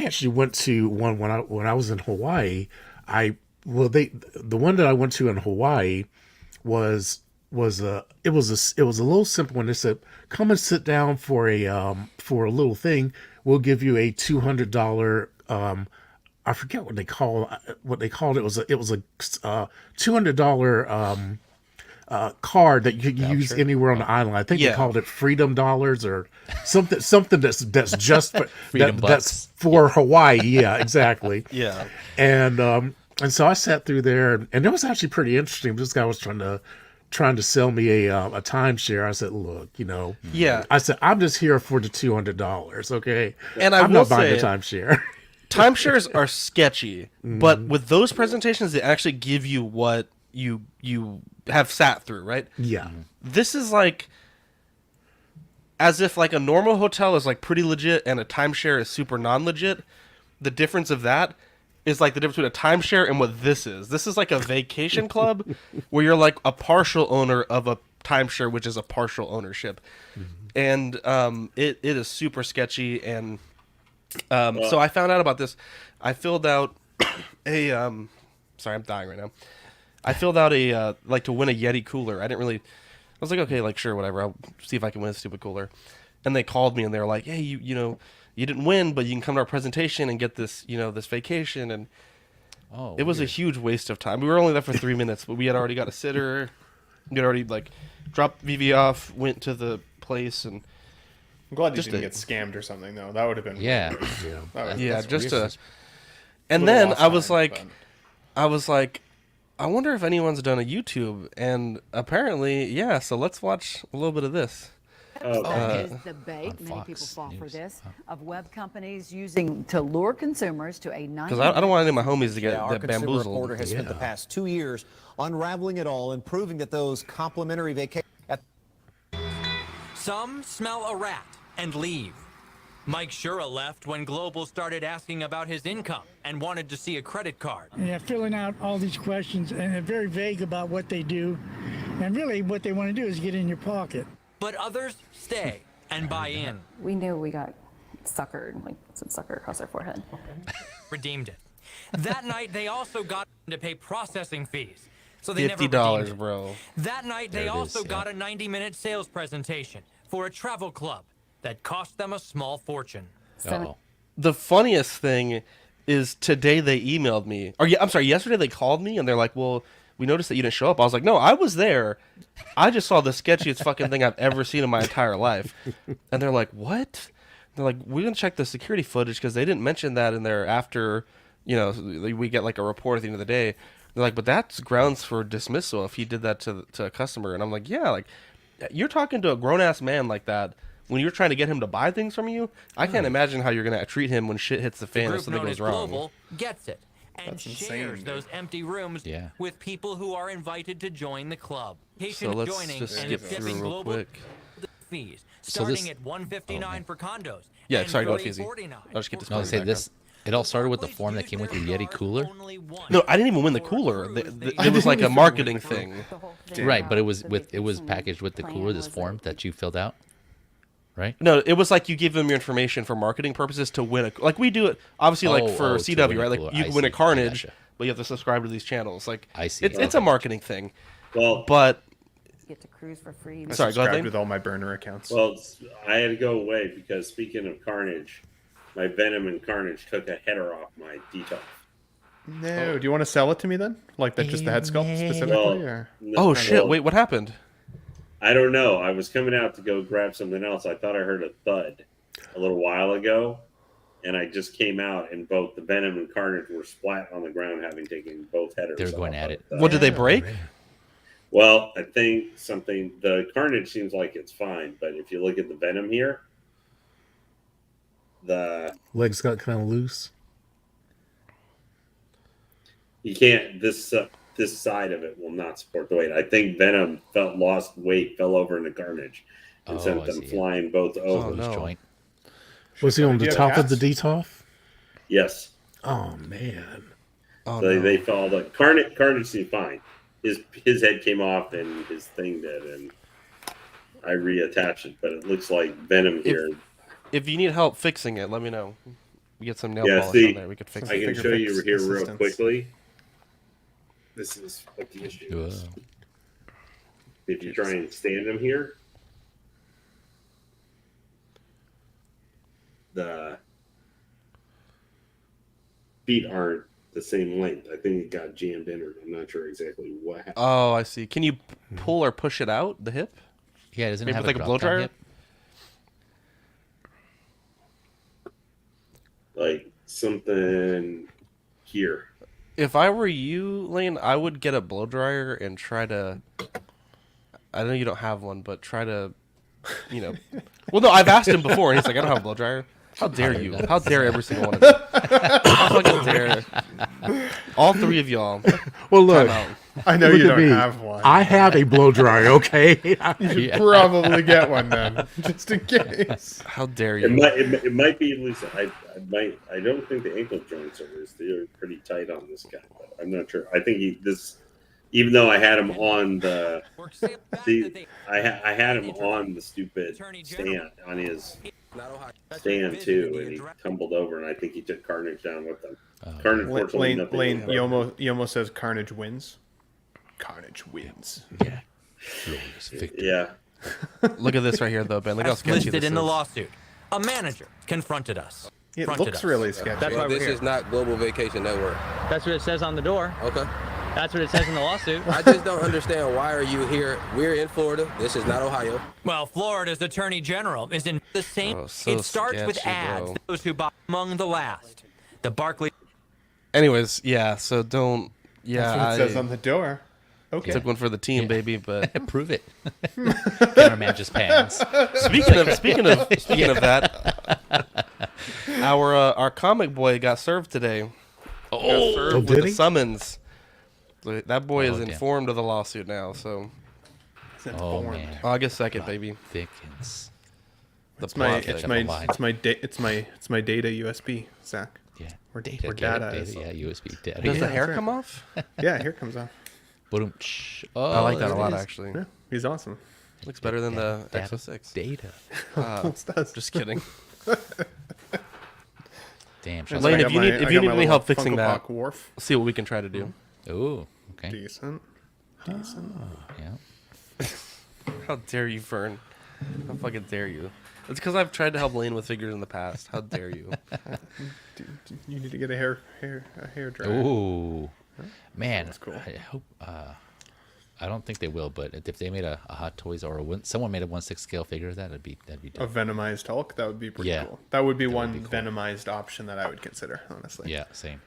actually went to one when I was in Hawaii. The one that I went to in Hawaii was a little simple one. They said, come and sit down for a little thing. We'll give you a $200 I forget what they called it. It was a $200 card that you could use anywhere on the island. I think they called it Freedom Dollars or something that's just for, Freedom that's Bucks. for Hawaii. Yeah, exactly. Yeah. And so I sat through there, and it was actually pretty interesting. This guy was trying to sell me a timeshare. I said, look, Yeah. I said, I'm just here for the $200. Okay. And I I'm will not buying say- a timeshare. Timeshares are sketchy, but with those presentations, they actually give you what you have sat through, right? Yeah. This is like as if like a normal hotel is like pretty legit and a timeshare is super non-legit. The difference of that is like the difference between a timeshare and what this is. This is like a vacation club where you're like a partial owner of a timeshare, which is a partial ownership. And it is super sketchy, and So I found out about this. I filled out a sorry, I'm dying right now. I filled out a like to win a Yeti cooler. I didn't really. I was like, okay, like sure, whatever. I'll see if I can win a stupid cooler. And they called me and they were like, hey, you know, you didn't win, but you can come to our presentation and get this, you know, this vacation. And it was a huge waste of time. We were only there for 3 minutes, but we had already got a sitter. We had already like dropped VV off, went to the place, and I'm glad you Just didn't a- get scammed or something though. That would have been Yeah. That was, yeah, that's just weird. to. And Little then lost I was time, like, but- I wonder if anyone's done a YouTube, and apparently, yeah. So let's watch a little bit of this. That is the bait. on Many people Fox fall for News. this of web companies using to lure consumers to a Because I don't want any of my homies to get Yeah, our consumer bamboozled. reporter has spent the past 2 years unraveling it all and proving that those complimentary vacations. Some smell a rat and leave. Mike Shura left when Global started asking about his income and wanted to see a credit card. And they're filling out all these questions, and they're very vague about what they do. And really, what they want to do is get in your pocket. But others stay and buy in. We knew we got suckered, like some sucker across our forehead. Redeemed it. That night, they also got to pay processing fees. So they never $50, redeemed it. bro. That night, There they it also is, got yeah. a 90-minute sales presentation for a travel club that cost them a small fortune. Uh-oh. The funniest thing is today they emailed me. Or yeah, I'm sorry, yesterday they called me and they're like, "Well, we noticed that you didn't show up." I was like, "No, I was there. I just saw the sketchiest fucking thing I've ever seen in my entire life." And they're like, "What?" They're like, "We're gonna check the security footage because they didn't mention that in there after, you know, we get like a report at the end of the day." They're like, "But that's grounds for dismissal if he did that to a customer." And I'm like, "Yeah, like you're talking to a grown ass man like that." When you're trying to get him to buy things from you, I can't imagine how you're gonna treat him when shit hits the fan or Group something known goes as wrong. Global gets it and That's shares insane, dude. those empty rooms Yeah. with people who are invited to join the club. So Patient let's joining just and skip tipping through real Global quick. the fees So starting this- at $159 for condos. Yeah, and sorry, go ahead, Fizzy. $349 I'll just get this for No, going say back this. It all started with the Please form that use came with their your Yeti cars cooler. only once. No, I didn't even win the For a cooler. cruise, they It was like a marketing The whole thing. Right, but it was packaged with the cooler, this form that you filled out, right? No, it was like you give them your information for marketing purposes to win a like we do it obviously like for to CW, win a right? Like cooler. you I can win a see. I Carnage, gotcha. but you have to subscribe to these channels. Like I see. it's a Okay. marketing thing. Well, But Get to cruise for free. I Sorry, go ahead, subscribed Lane. with all my burner accounts. I had to go away because speaking of Carnage, my Venom and Carnage took a header off my detox. No, do you want to sell it to me then? Like that, just the head sculpt specifically? Well, Or? oh shit, well, wait, what happened? I don't know. I was coming out to go grab something else. I thought I heard a thud a little while ago, and I just came out, and both the Venom and Carnage were splat on the ground, having taken both headers. They were going off at of it. the- What did they break? Well, I think the Carnage seems like it's fine, but if you look at the Venom here, Legs got kind of loose. you can't. This side of it will not support the weight. I think Venom lost weight, fell over into Carnage, and Oh, sent I them see. flying both over. Loose no. joint. Was he on Do the you have top of the cats? DTOF? Yes, Oh man. Oh, so no. they fell. The Carnage seemed fine. His head came off and his thing did, and I reattached it. But it looks like Venom here. If you need help fixing it, let me know. We get some nail Yeah, polish see, on there. We could fix I it. can Finger show you fix here real assistance. quickly. This is what the issue is. Whoa. If you try and stand them here, the feet aren't the same length. I think it got jammed in, or I'm not sure exactly what happened. Oh, I see. Can you pull or push it out the hip? Yeah, doesn't it Maybe have with, like, a blow drop-down dryer? hip? Like something here. If I were you, Lane, I would get a blow dryer and try to. I know you don't have one, but try to, you know. Well, no, I've asked him before, and he's like, "I don't have a blow dryer." How dare you? How dare every single one of you? How fucking dare all three of y'all? Well, look, Time out. I know look you at don't me. have one. I have a blow dryer. Okay. You should Yeah. probably get one then, just in case. How dare It you? might be loose. I don't think the ankle joints are loose. They're pretty tight on this guy, but I'm not sure. I think even though I had him on I had him on the stupid stand on his stand too, and he tumbled over, and I think he took Carnage down with him. Carnage, fortunately, nothing. Lane, he almost says Carnage wins. Carnage wins. Yeah. Glorious victory. Yeah. Look at this right here, though, Ben. Look how As sketchy listed this in the is. lawsuit, a manager confronted us. It Fronted looks us. really sketchy. That's why we're here. not Global Vacation Network. That's what it says on the door. Okay. That's what it says in the lawsuit. I just don't understand, why are you here? We're in Florida. This is not Ohio. Well, Florida's attorney general is in the same. Oh, so it starts with sketchy, ads. bro. Those who buy among the last. The Barclays. Anyways, yeah. So don't. Yeah, That's what it says on the door. Okay. took one for the team, baby. But Prove it. Cameraman just pans. speaking of that, our comic boy got served today. Got served with did a he? summons. So that boy is damn. informed of the lawsuit now. So It's Oh, informed. man. August 2nd, baby. Thickens. The It's my plot it's thickens. my line. it's my data USB, Zach. Yeah. Where Data, where get data it? is. Data, yeah, USB data. Does the Yeah. hair right. come off? Yeah, here comes on. Boom. Oh, I like that a there it lot, is. actually. Yeah, he's awesome. Looks better than the Data. X06. Data. Almost does. Just kidding. Damn. That's Lane, why I if got you need- I if got you need my any little help fixing Funko that- Pop Wharf. See what we can try to do. Ooh. Okay. Decent. Decent. Yeah. How dare you, Fern? How fucking dare you? It's because I've tried to help Lane with figures in the past. How dare you? You need to get a hair dryer. Ooh. Man, That's cool. I hope. I don't think they will, but if they made a Hot Toys or someone made a 1/6 scale figure of that, that'd be A dope. venomized Hulk, that would be pretty Yeah. cool. That would be That would one be cool. venomized option that I would consider, honestly. Yeah, same.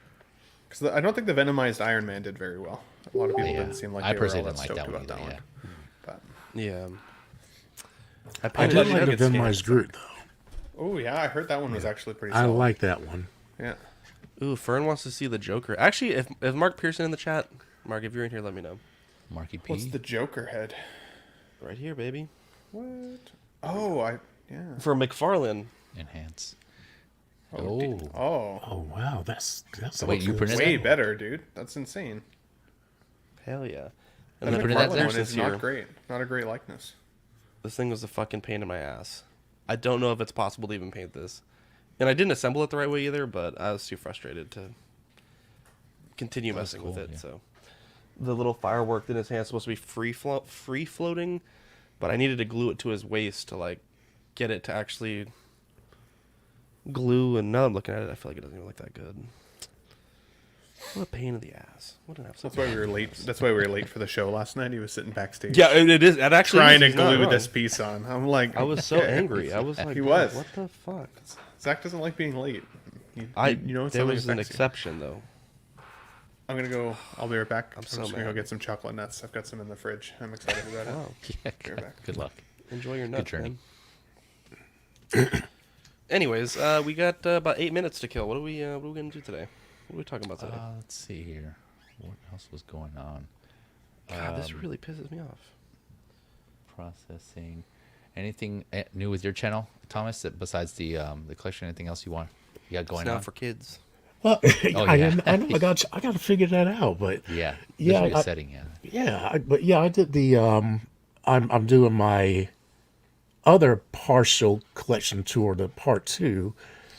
Because I don't think the venomized Iron Man did very well. A lot of people Yeah. didn't seem like I they were all personally that didn't like stoked that one about that either, one. But Yeah. I painted did it- like the get scanned. Venomized Groot, though. oh yeah, I heard that one was actually pretty. I Solid. like that one. Yeah. Ooh, Fern wants to see the Joker. Actually, if Mark Pearson in the chat, Mark, if you're in here, let me know. Marky P. What's the Joker head? Right here, baby. What? Oh, yeah. For McFarlane. Enhance. Oh. Oh. Oh wow, that's Wait, you printed way that? better, dude. That's insane. Hell yeah. The And then printed that McFarlane there one is since here. not great. Not a great likeness. This thing was a fucking pain in my ass. I don't know if it's possible to even paint this. And I didn't assemble it the right way either, but I was too frustrated to continue That's messing with cool, it. yeah. So the little firework in his hand is supposed to be free floating, but I needed to glue it to his waist to like get it to actually glue. And now I'm looking at it, I feel like it doesn't even look that good. What a pain in the ass. What an absolute. That's why we were late. That's why we were late for the show last night. He was sitting backstage. Yeah, it is. It actually trying is, to he's not glue wrong. this piece on. I'm like, I was so okay. angry. I was like, he dude, was. what the fuck? Zach doesn't like being late. You know, there something was an affects you. exception though. I'm gonna go. I'll be right back. I'm so just gonna go mad. get some chocolate nuts. I've got some in the fridge. I'm excited about it. Oh, Yeah, Be right back. good luck. enjoy your Good nuts, journey. man. Anyways, we got about 8 minutes to kill. What are we gonna do today? What are we talking about today? Let's see here. What else was going on? God, this really pisses me off. Processing. Anything new with your channel, Thomas? Besides the collection, anything else you got going It's not on? for kids. Well, Oh, I yeah. know I got to figure that out, but Yeah. Yeah, There's a I- setting. Yeah. yeah, I did the I'm doing my other partial collection tour, the part 2,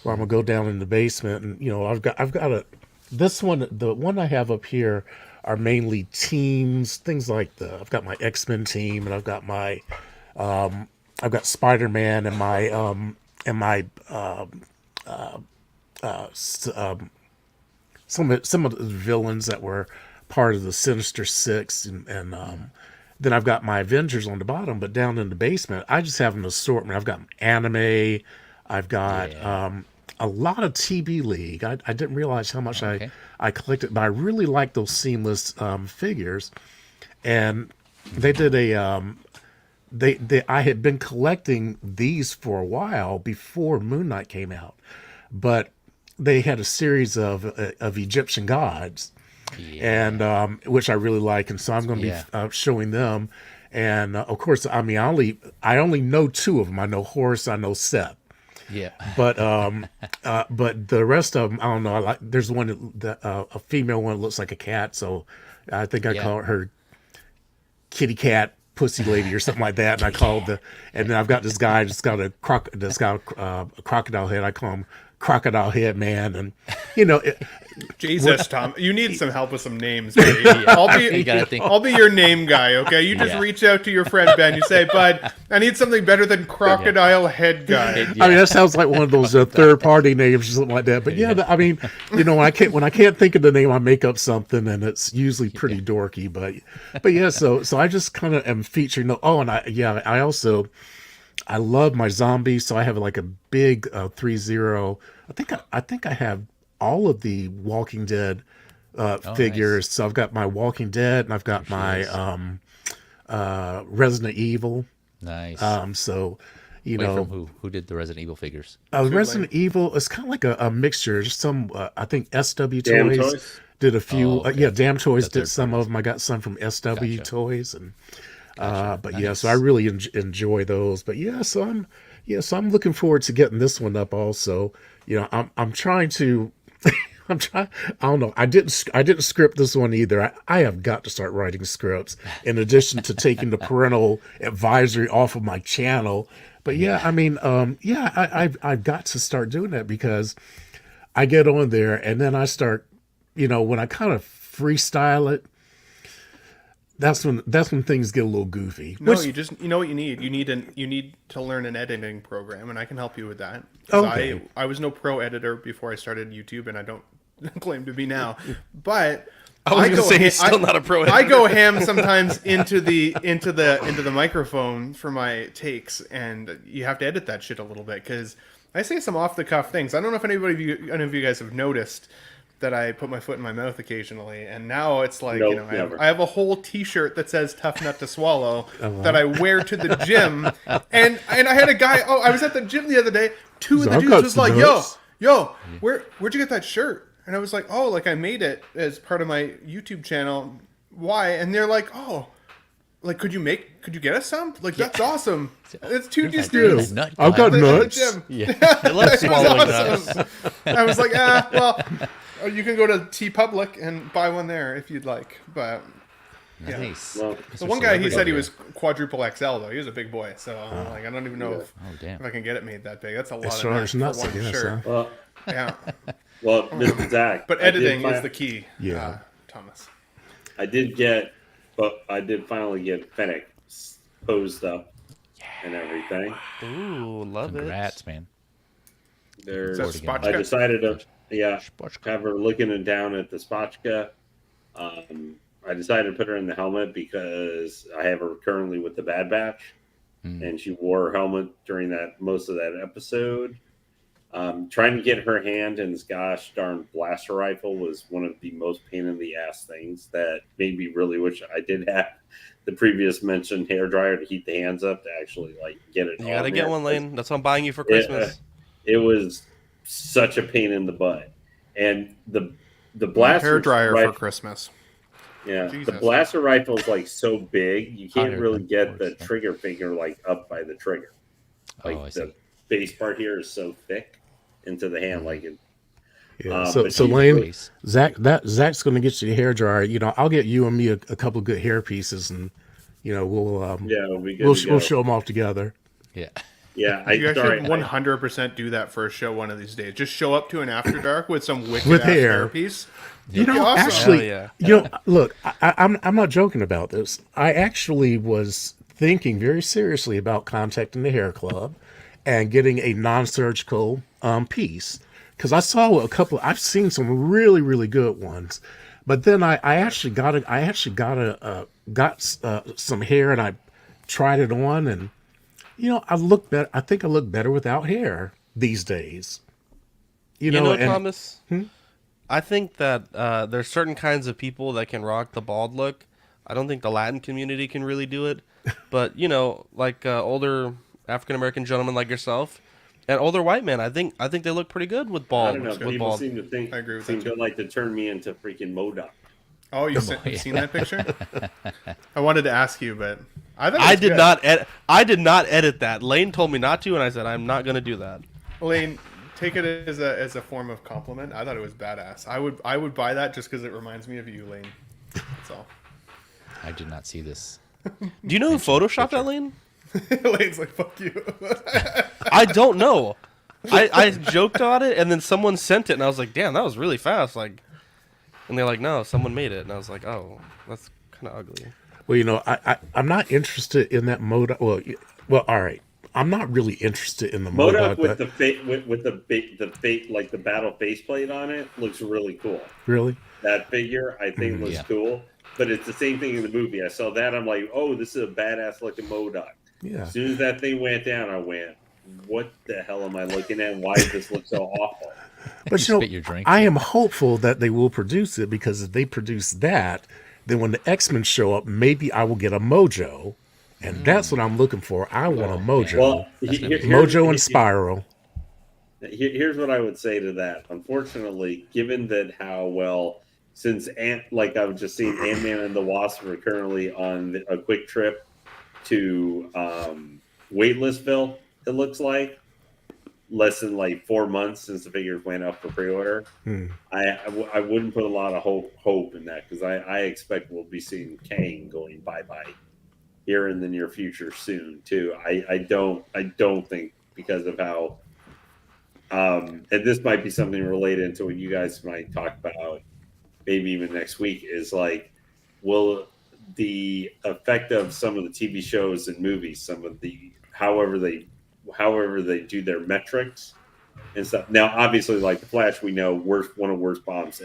where I'm gonna go down in the basement, and I've got this one, the one I have up here are mainly teams, things like I've got my X-Men team, and I've got my I've got Spider-Man and my some of the villains that were part of the Sinister Six, and then I've got my Avengers on the bottom, but down in the basement, I just have an assortment. I've got anime, I've got a lot of TB League. I didn't realize how much Okay. I collected, but I really like those seamless figures. And they did I had been collecting these for a while before Moon Knight came out, but they had a series of Egyptian gods, and which I really like, and so I'm going to be showing them. And of course, I mean, I only know 2 of them. I know Horus, I know Set. Yeah. But the rest of them, I don't know. There's one a female one that looks like a cat, so I think I call her Kitty Cat pussy lady or something like that, and I called and then I've got this guy that's got a crocodile head. I call him Crocodile Head Man, and Jesus, Tom, you need some help with some names, buddy. I'll be your name guy, okay? You just reach out to your friend Ben. You say, "Bud, I need something better than Crocodile Head Guy." I mean, that sounds like one of those third-party names or something like that. But I mean, when I can't think of the name, I make up something, and it's usually pretty dorky. But yeah, so I just kind of am featuring. I love my zombies, so I have like a big 3-0. I think I have all of the Walking Dead figures. Nice. So I've got my Walking Dead, and I've got my Resident Evil. Nice. So from who did the Resident Evil figures? Resident Evil is kind of like a mixture. Some I think SW Toys did a few. Damn Toys did some of them. I got some from SW Toys, and so I really enjoy those. But so I'm looking forward to getting this one up also. I'm trying to I don't know. I didn't script this one either. I have got to start writing scripts in addition to taking the parental advisory off of my channel. But I've got to start doing that, because I get on there and then I start, when I kind of freestyle it, that's when things get a little goofy. No, you know what you need? You need to learn an editing program, and I can help you with that. Okay. I was no pro editor before I started YouTube, and I don't claim to be now. But I was going to say he's still not a pro editor. I go ham sometimes into the microphone for my takes, and you have to edit that shit a little bit, because I say some off the cuff things. I don't know if any of you guys have noticed that I put my foot in my mouth occasionally, and now it's like, I have a whole T-shirt that says "Tough Nut to Swallow" that I wear to the gym, and I had a guy. I was at the gym the other day. Two of the dudes was like, "Yo, where'd you get that shirt?" And I was like, "Oh, like I made it as part of my YouTube channel. Why?" And they're like, "Oh, like could you get us some? Like that's awesome. It's two dudes. I've got nuts. I love swallowing nuts." I was like, well. You can go to TeePublic and buy one there if you'd like. But nice. Well, the one guy, he said he was quadruple XL though. He was a big boy, so I don't even know if I can get it made that big. That's a lot of nuts for one shirt. Well, Mr. Zach. But editing is the key. Yeah, Thomas. I did finally get Fennec posed up and everything. Ooh, love Congrats, man. I decided to have her looking down at the Spotchka. I decided to put her in the helmet because I have her currently with the Bad Batch, and she wore her helmet during most of that episode. Trying to get her hand in this gosh darn blaster rifle was one of the most pain in the ass things that made me really wish I did have the previous mentioned hair dryer to heat the hands up to actually get it. You gotta get one, Lane. That's what I'm buying you for Christmas. It was such a pain in the butt, and the blaster hair dryer for Christmas. Yeah, Jesus. The blaster rifle is so big you can't really get the trigger finger up by the trigger. The base part here is so thick into the hand, so Lane, Zach's going to get you the hair dryer. I'll get you and me a couple of good hair pieces, and we'll show them off together. Yeah, you actually 100% do that for a show one of these days. Just show up to an After Dark with some wicked hair piece. Awesome. Look, I'm not joking about this. I actually was thinking very seriously about contacting the hair club and getting a non-surgical piece, because I saw I've seen some really, really good ones, but then I actually got some hair, and I tried it on, and I look better. I think I look better without hair these days. Thomas. I think that there's certain kinds of people that can rock the bald look. I don't think the Latin community can really do it, but older African American gentlemen like yourself and older white men, I think they look pretty good with bald. I don't know. People seem to think to like to turn me into freaking MODOK. Oh, you've seen that picture? I wanted to ask you, but I did not edit that. Lane told me not to, and I said I'm not going to do that. Lane, take it as a form of compliment. I thought it was badass. I would buy that just because it reminds me of you, Lane. That's all. I did not see this. Do you know who photoshopped that, Lane? Lane's like, fuck you. I don't know. I joked on it, and then someone sent it, and I was like, damn, that was really fast. Like, and they're like, no, someone made it, and I was like, oh, that's kind of ugly. Well, you know, I'm not interested in that mode. Well, all right. I'm not really interested in the MODOK MODOK. with the like the battle faceplate on it looks really cool. Really? That figure I think looks cool, but it's the same thing in the movie. I saw that, I'm like, oh, this is a badass looking MODOK. Yeah. As soon as that thing went down, I went, what the hell am I looking at? Why does this look so awful? But you know, I am hopeful that they will produce it, because if they produce that, then when the X-Men show up, maybe I will get a Mojo. And that's what I'm looking for. I want a Mojo. Well, Mojo and Spiral. Here's what I would say to that. Unfortunately, given that how well, since like I've just seen Ant-Man and the Wasp are currently on a quick trip to Waitlistville, it looks like less than like 4 months since the figures went up for pre-order. I wouldn't put a lot of hope in that, because I expect we'll be seeing Kang going bye-bye here in the near future soon too. I don't think, because of how and this might be something related to what you guys might talk about maybe even next week, is like, will the effect of some of the TV shows and movies, some of the however they do their metrics and stuff. Now obviously, like the Flash, we know one of the worst bombs,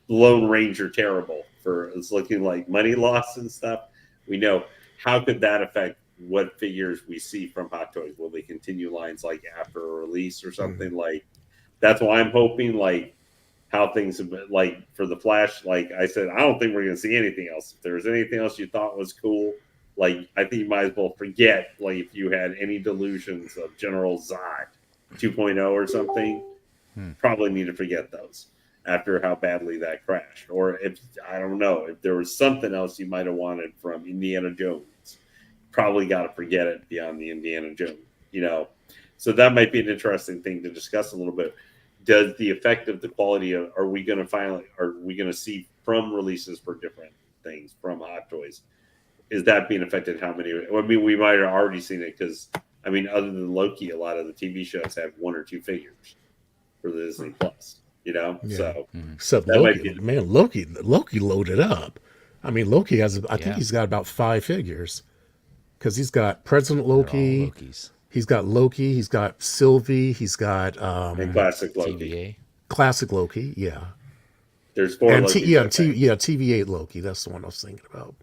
Lone Ranger terrible for it's looking like money loss and stuff. We know, how could that affect what figures we see from Hot Toys? Will they continue lines like after a release or something? Like, that's why I'm hoping, like, how things have been, like, for the Flash, like I said, I don't think we're going to see anything else. If there's anything else you thought was cool, like, I think you might as well forget, like, if you had any delusions of General Zod 2.0 or something, probably need to forget those after how badly that crashed. Or if, I don't know, if there was something else you might have wanted from Indiana Jones, probably got to forget it beyond the Indiana Jones, you know? So that might be an interesting thing to discuss a little bit. Does the effect of the quality of, are we going to see from releases for different things from Hot Toys? Is that being affected? How many? I mean, we might have already seen it, because, I mean, other than Loki, a lot of the TV shows have 1 or 2 figures for the Disney Plus. You know, so except Loki, man, Loki loaded up. I mean, Loki has, I think he's got about 5 figures, because he's got President Loki, he's got Loki, he's got Sylvie, he's got and classic Loki, TVA. Classic Loki, yeah. There's 4 and Loki. TVA Loki. That's the one I was thinking about.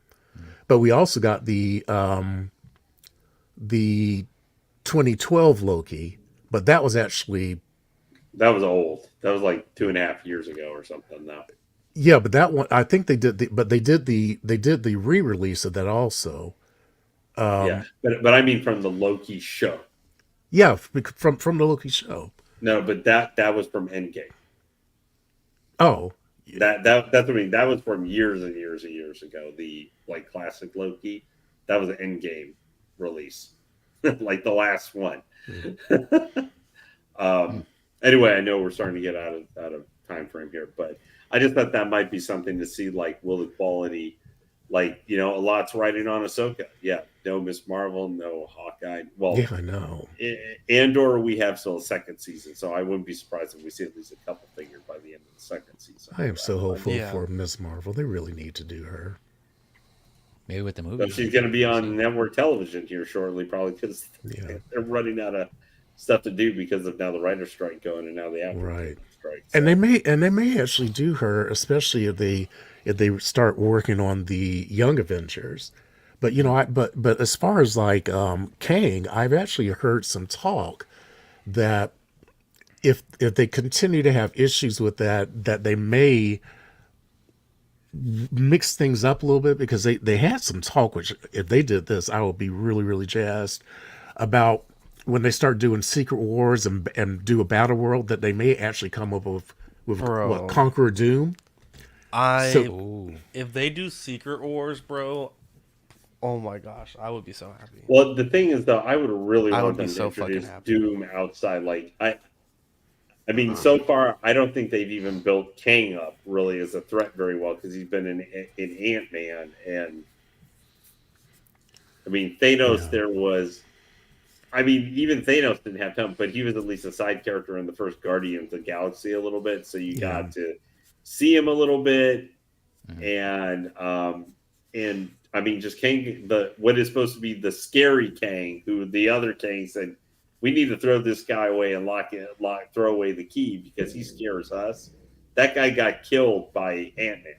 But we also got the 2012 Loki, but that was actually. That was old. That was like 2.5 years ago or something. Now, yeah, but that one, I think they did the re-release of that also. Yeah, but I mean from the Loki show. Yeah, from the Loki show. No, but that was from Endgame. Oh, that's what I mean. That was from years and years and years ago. The like classic Loki, that was an Endgame release, like the last one. Anyway, I know we're starting to get out of time frame here, but I just thought that might be something to see. Like, will the quality, like, you know, a lot's riding on Ahsoka. Yeah, no Miss Marvel, no Hawkeye. Well, yeah, I know. Andor, we have still a second season, so I wouldn't be surprised if we see at least a couple figures by the end of the second season. I am so hopeful for Miss Marvel. They really need to do her. Maybe with the movie. But she's going to be on network television here shortly, probably, because they're running out of stuff to do because of now the writer's strike going and now the actor strike. So. And they may actually do her, especially if they start working on the Young Avengers. But you know, but as far as like Kang, I've actually heard some talk that if they continue to have issues with that they may mix things up a little bit, because they had some talk, which if they did this, I would be really, really jazzed about when they start doing Secret Wars and do a battle world, that they may actually come up with what, Conqueror Doom. If they do Secret Wars, bro, oh my gosh, I would be so happy. Well, the thing is, though, I would really want them to introduce Doom outside. Like, I mean, so far, I don't think they've even built Kang up really as a threat very well, because he's been in Ant-Man, and I mean, Thanos, there was. I mean, even Thanos didn't have time, but he was at least a side character in the first Guardians of the Galaxy a little bit, so you got to see him a little bit, and I mean, just Kang, what is supposed to be the scary Kang, who the other Kang said, we need to throw this guy away and throw away the key because he scares us. That guy got killed by Ant-Man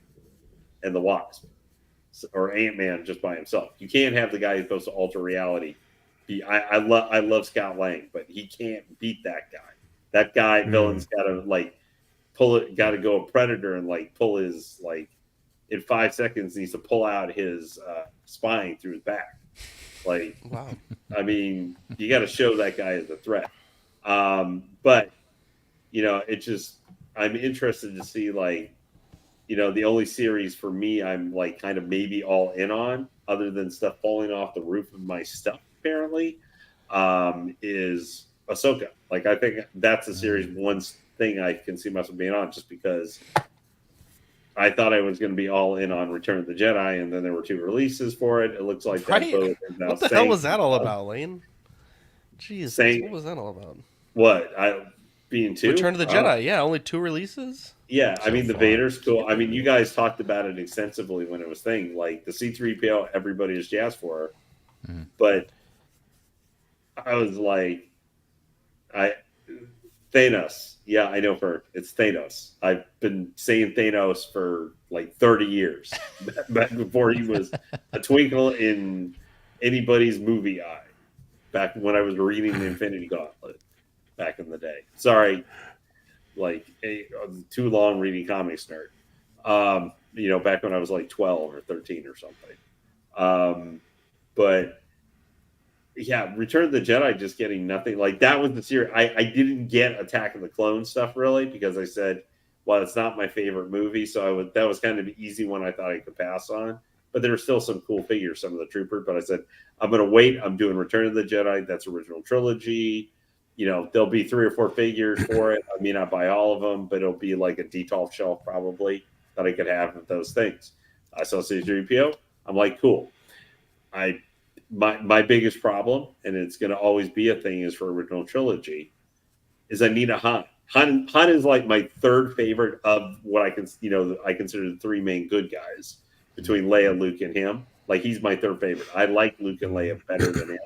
and the Wasp, or Ant-Man just by himself. You can't have the guy who's supposed to alter reality. I love Scott Lang, but he can't beat that guy. That guy, villain's got to got to go a Predator and pull his in 5 seconds needs to pull out his spine through his back. Wow. I mean, you got to show that guy as a threat. But it just, I'm interested to see the only series for me I'm kind of maybe all in on, other than stuff falling off the roof of my stuff apparently, is Ahsoka. I think that's a series, one thing I can see myself being on, just because I thought I was going to be all in on Return of the Jedi, and then there were 2 releases for it. It looks like that both is now what the hell was that all about, Lane? Jeez, what was that all about? What? Being 2? Return of the Jedi, yeah, only 2 releases? Yeah, I mean, the Vader's cool. I mean, you guys talked about it extensively when it was thing. The C-3PO, everybody is jazzed for, but I was Thanos. Yeah, I know it's Thanos. I've been saying Thanos for 30 years, back before he was a twinkle in anybody's movie eye, back when I was reading the Infinity Gauntlet back in the day. Sorry, too long reading comics nerd. Back when I was 12 or 13 or something. But yeah, Return of the Jedi just getting nothing. That was the series. I didn't get Attack of the Clones stuff really, because I said, well, it's not my favorite movie, so that was kind of an easy one I thought I could pass on. But there were still some cool figures, some of the Troopers. But I said, I'm going to wait. I'm doing Return of the Jedi. That's original trilogy. There'll be 3 or 4 figures for it. I may not buy all of them, but it'll be a D12 shelf probably that I could have with those things. I saw C-3PO. I'm cool. My biggest problem, and it's going to always be a thing, is for original trilogy, is I need a Han. Han is my third favorite of what I consider the 3 main good guys between Leia, Luke, and him. He's my third favorite. I like Luke and Leia better than him,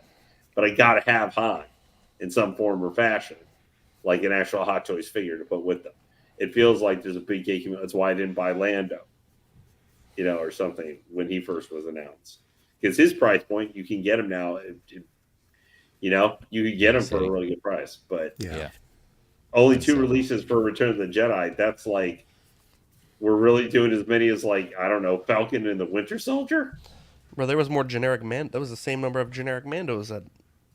but I got to have Han in some form or fashion, an actual Hot Toys figure to put with them. It feels like there's a big gate. That's why I didn't buy Lando, or something when he first was announced. Because his price point, you can get him now. You can get him for a really good price. But only 2 releases for Return of the Jedi. That's we're really doing as many as I don't know, Falcon and the Winter Soldier. Bro, there was more generic That was the same number of generic Mandos at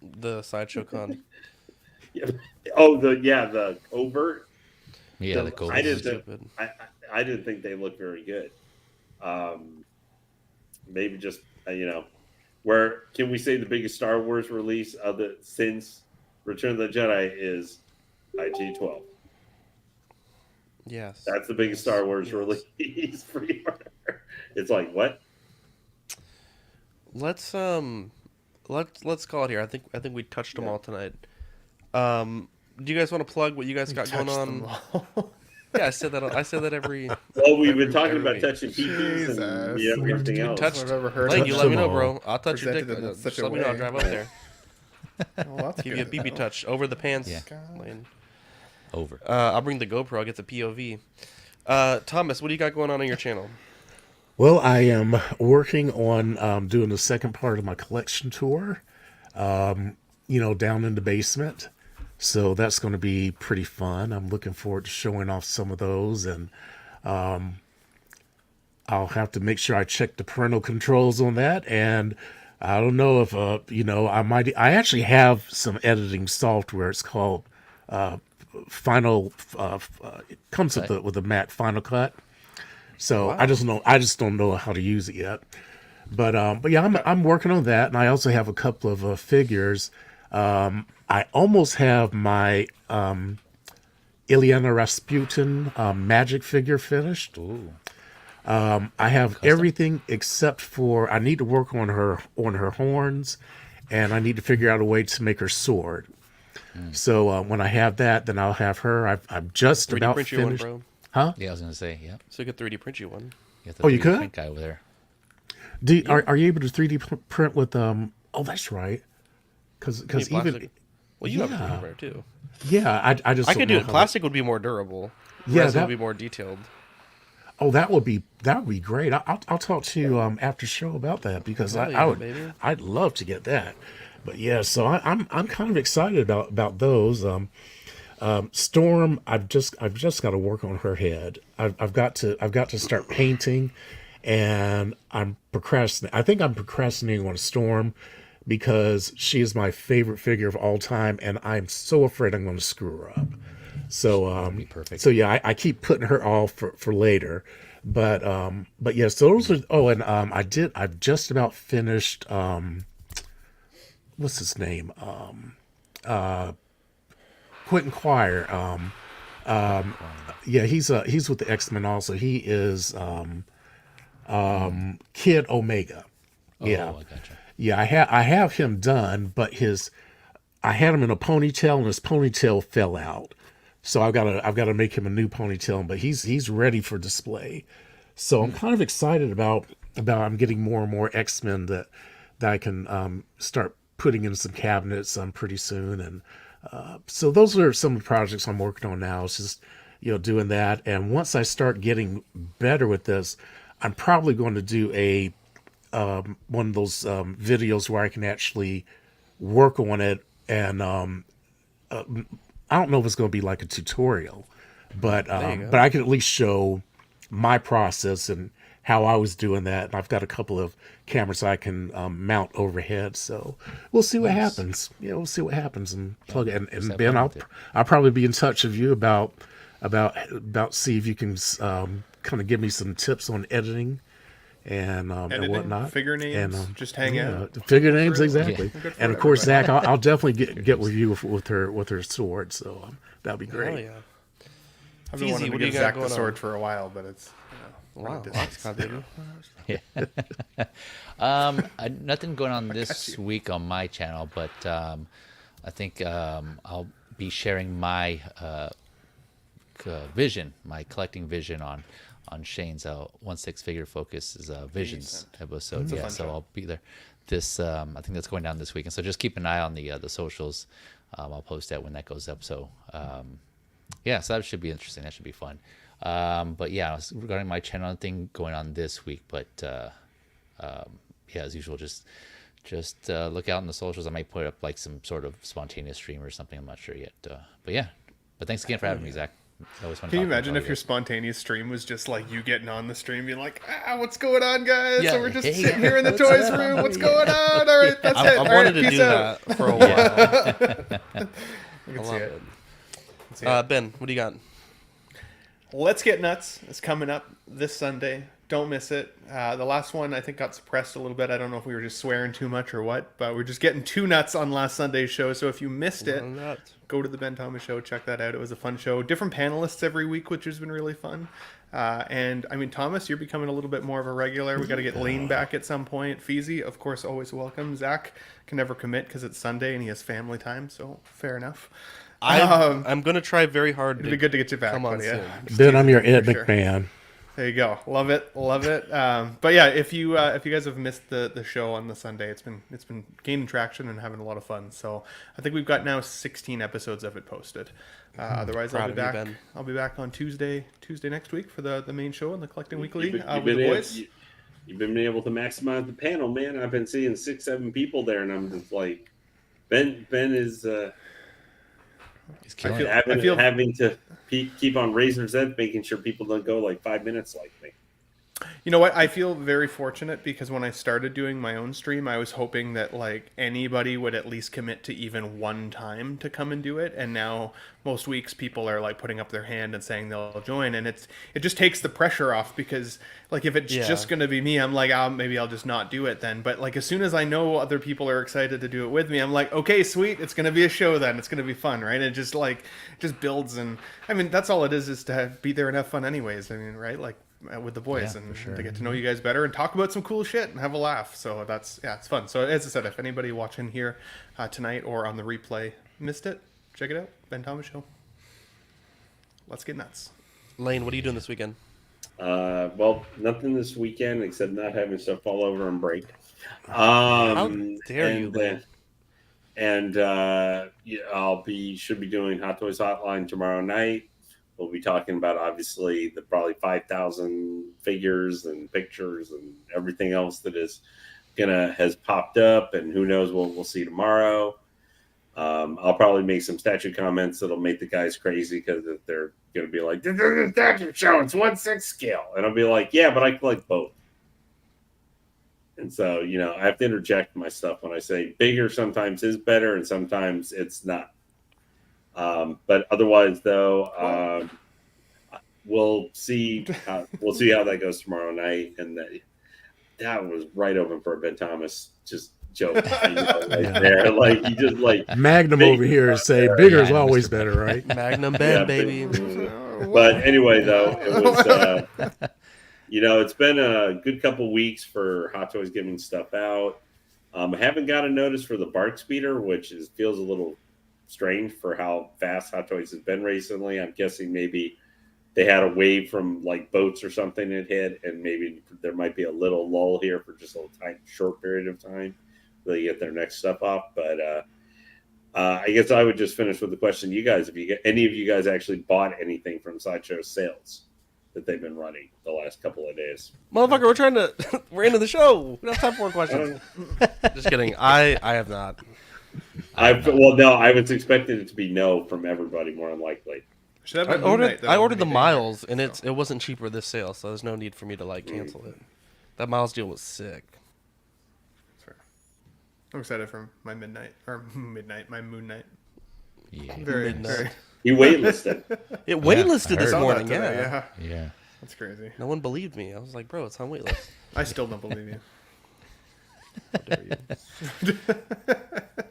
the Sideshow Con. Oh, the Covert. Yeah, the Covert. I didn't think they looked very good. Maybe just where can we say the biggest Star Wars release since Return of the Jedi is IG-12? Yes, that's the biggest Star Wars release for you. It's what? Let's call it here. I think we touched them all tonight. Do you guys want to plug what you guys got going on? Yeah, I said that every. Well, we've been talking about touching TVs and everything else. Touched. Lane, you let me know, bro. I'll touch your dick. Just let me know. I'll drive up there. Give you a BB touch over the pants. Yeah. Lane. Over. I'll bring the GoPro. I'll get the POV. Thomas, what do you got going on your channel? Well, I am working on doing the second part of my collection tour. Down in the basement. So that's going to be pretty fun. I'm looking forward to showing off some of those, and I'll have to make sure I check the parental controls on that. And I don't know if I actually have some editing software. It's called Final. It comes with the Mac Final Cut. So wow. I just don't know how to use it yet. But yeah, I'm working on that, and I also have a couple of figures. I almost have my Ilyana Rasputin magic figure finished. Ooh. I have everything except for I need to work on her horns, and I need to figure out a way to make her sword. So when I have that, then I'll have her. I've just 3D about print you one, finished. bro. Huh? Yeah, I was gonna say, yeah. So you could 3D print you one. Oh, you could? Print guy over there. Are you able to 3D print with Oh, that's right. Because even well, you have a 3D printer too. Yeah, I just I don't could do know it. how Plastic would be more durable. Yeah, Resin that would be more detailed. Oh, that would be great. I'll talk to you after show about that because Hell I yeah, would baby. I'd love to get that. But yeah, so I'm kind of excited about those. Storm, I've just got to work on her head. I've got to start painting, and I'm procrastinating. I think I'm procrastinating on Storm because she is my favorite figure of all time, and I'm so afraid I'm going to screw her up. So perfect. So yeah, I keep putting her off for later. But yeah, so those are. Oh, and I've just about finished. What's his name? Quentin Quire. Yeah, he's with the X-Men also. He is Kid Omega. Yeah. Oh, I gotcha. Yeah, I have him done, but I had him in a ponytail and his ponytail fell out. So I've got to make him a new ponytail, but he's ready for display. So I'm kind of excited about I'm getting more and more X-Men that I can start putting in some cabinets pretty soon. And so those are some of the projects I'm working on now. It's just doing that. And once I start getting better with this, I'm probably going to do a one of those videos where I can actually work on it. And I don't know if it's going to be like a tutorial, but I can at least show my process and how I was doing that. And I've got a couple of cameras I can mount overhead. So we'll see what happens. Yeah, we'll see what happens and plug it. And Ben, I'll probably be in touch with you about see if you can kind of give me some tips on editing and whatnot. Figure names, and just hang out. Figure names, exactly. Yeah. And of course, Zach, I'll definitely get with you with her sword. So that'll be great. Hell yeah. I've been wanting to give Zach the sword for a while, but it's wow. Nothing going on this week on my channel, but I think I'll be sharing my vision, my collecting vision on Shane's 1/6 Figure Focus is Visions episode. Yeah, so I'll be there. This I think that's going down this week, and so just keep an eye on the socials. I'll post that when that goes up. So yeah, so that should be interesting. That should be fun. But yeah, regarding my channel, nothing going on this week. But yeah, as usual, just look out in the socials. I might put up like some sort of spontaneous stream or something. I'm not sure yet. But yeah, but thanks again for having me, Zach. Can you imagine if your spontaneous stream was just like you getting on the stream being like, what's going on, guys? So we're just sitting here in the toys room. What's going on? All right, that's it. I've wanted to do that for a while. I can see it. Ben, what do you got? Let's Get Nuts is coming up this Sunday. Don't miss it. The last one I think got suppressed a little bit. I don't know if we were just swearing too much or what, but we're just getting too nuts on last Sunday's show. So if you missed it, go to the Ben Thomas Show, check that out. It was a fun show. Different panelists every week, which has been really fun. And I mean, Thomas, you're becoming a little bit more of a regular. We got to get Lane back at some point. Feezy, of course, always welcome. Zach can never commit because it's Sunday and he has family time, so fair enough. I'm going to try very hard. It'd be good to get you back, buddy. Ben, I'm your Ed McMahon. There you go. Love it. But yeah, if you guys have missed the show on the Sunday, it's been gaining traction and having a lot of fun. So I think we've got now 16 episodes of it posted. Otherwise, I'll be back. I'll be back on Tuesday next week for the main show and the Collecting Weekly with the boys. You've been able to maximize the panel, man. I've been seeing 6-7 people there, and I'm just like, Ben is. Having to keep on razor's edge, making sure people don't go like 5 minutes like me. You know what? I feel very fortunate because when I started doing my own stream, I was hoping that like anybody would at least commit to even one time to come and do it. And now most weeks people are like putting up their hand and saying they'll join, and it just takes the pressure off because like if it's just going to be me, I'm like, maybe I'll just not do it then. But like as soon as I know other people are excited to do it with me, I'm like, okay, sweet, it's going to be a show then. It's going to be fun, right? It just builds, and I mean that's all it is to be there and have fun anyways. I mean, right? Like with the boys Yeah, and for sure. to get to know you guys better and talk about some cool shit and have a laugh. So that's, yeah, it's fun. So as I said, if anybody watching here tonight or on the replay missed it, check it out. Ben Thomas Show. Let's get nuts. Lane, what are you doing this weekend? Well, nothing this weekend except not having stuff fall over and break. How dare you, Lane? And yeah, should be doing Hot Toys Hotline tomorrow night. We'll be talking about obviously the probably 5,000 figures and pictures and everything else that has popped up, and who knows what we'll see tomorrow. I'll probably make some statue comments that'll make the guys crazy because they're going to be like, "This is a statue show, it's 1/6 scale," and I'll be like, "Yeah, but I collect both." And so, I have to interject my stuff when I say bigger sometimes is better and sometimes it's not. But otherwise, though, we'll see how that goes tomorrow night. And that was right open for a Ben Thomas just joke. There, like he just like Magnum over here is saying bigger is always better, right? Magnum Ben, baby. But anyway, though, it was. It's been a good couple weeks for Hot Toys giving stuff out. I haven't got a notice for the Bark Speeder, which feels a little strange for how fast Hot Toys has been recently. I'm guessing maybe they had a wave from like boats or something it hit, and maybe there might be a little lull here for just a short period of time till they get their next stuff off. But I guess I would just finish with the question: you guys, if any of you guys actually bought anything from Sideshow sales that they've been running the last couple of days? Motherfucker, we're into the show. We don't have time for more questions. Just kidding. I have not. I was expecting it to be no from everybody, more than likely. I ordered the miles, and it wasn't cheaper this sale, so there's no need for me to cancel it. That miles deal was sick. I'm excited for my my Moon Knight. Yeah. Very. You waitlisted. It waitlisted this morning. Yeah. Yeah. That's crazy. No one believed me. I was like, bro, it's on waitlist. I still don't believe you. How dare you?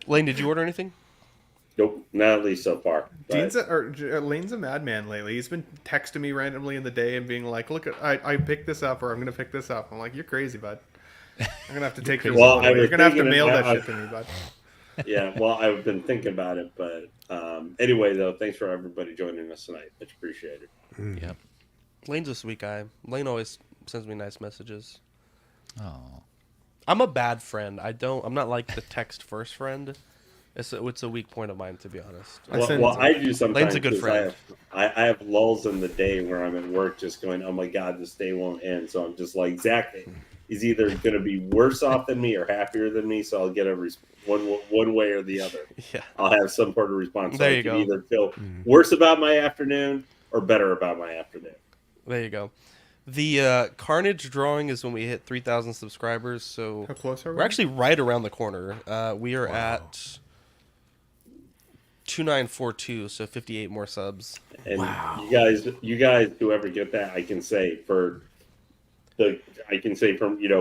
Lane, did you order anything? Nope, not at least so far. Lane's a madman lately. He's been texting me randomly in the day and being like, "Look, I picked this up, or I'm gonna pick this up." I'm like, "You're crazy, bud. I'm gonna have to take your wallet away. You're gonna have to mail that shit to me, bud." Yeah, well, I've been thinking about it, but anyway, though, thanks for everybody joining us tonight. Much appreciated. Yep. Lane's a sweet guy. Lane always sends me nice messages. Oh. I'm a bad friend. I'm not like the text first friend. It's a weak point of mine, to be honest. Well, I do sometimes. Lane's a good friend. I have lulls in the day where I'm at work just going, "Oh my God, this day won't end." So I'm just like, Zach is either going to be worse off than me or happier than me. So I'll get one way or the other. Yeah. I'll have some sort of response. There so you I can go. either feel worse about my afternoon or better about my afternoon. There you go. The Carnage drawing is when we hit 3,000 subscribers. So how close are we? We're actually right around the corner. We are at 2942, so 58 more subs. And you guys, whoever get that, I can say from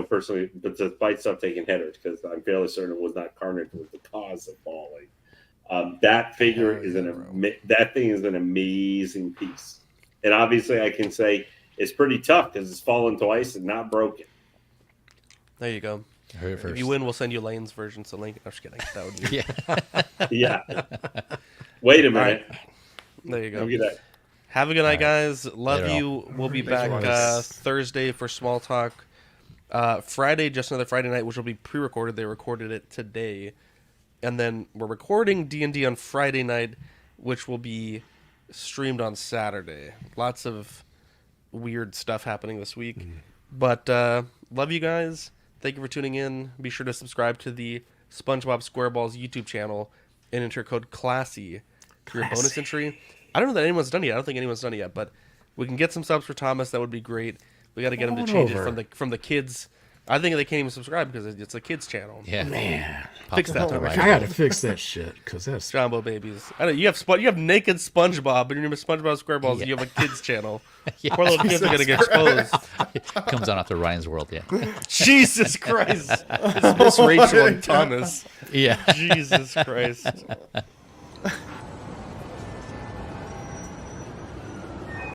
personally, but despite stuff taking headers, because I'm fairly certain it was not Carnage was the cause of falling. That figure that thing is an amazing piece, and obviously I can say it's pretty tough because it's fallen twice and not broken. There you go. Heard it first. If you win, we'll send you Lane's version. So Lane, I'm just kidding. That would be Yeah. Wait a minute. Right. There you go. Look at that. Have a good night, guys. Love Later you. We'll be Thanks back for watching. Thursday for Small Talk. Friday, just another Friday night, which will be pre-recorded. They recorded it today, and then we're recording D&D on Friday night, which will be streamed on Saturday. Lots of weird stuff happening this week, but love you guys. Thank you for tuning in. Be sure to subscribe to the SpongeBob SquareBalls YouTube channel and enter code CLASSY for your bonus entry. I don't know that anyone's done it yet. I don't think anyone's done it yet, but we can get some subs for Thomas. That would be great. We got to get him to change it from the kids. I think they can't even subscribe because it's a kids channel. Yeah. Man, Fix that, Thomas. I gotta fix that shit because that's Jumbo babies. I know you have naked SpongeBob, and your name is SpongeBob SquareBalls. And you have a kids channel. Yeah. Poor little kids are gonna get exposed. Comes on after Ryan's World, yeah. Jesus Christ! It's Miss Rachel and Thomas. Yeah. Jesus Christ.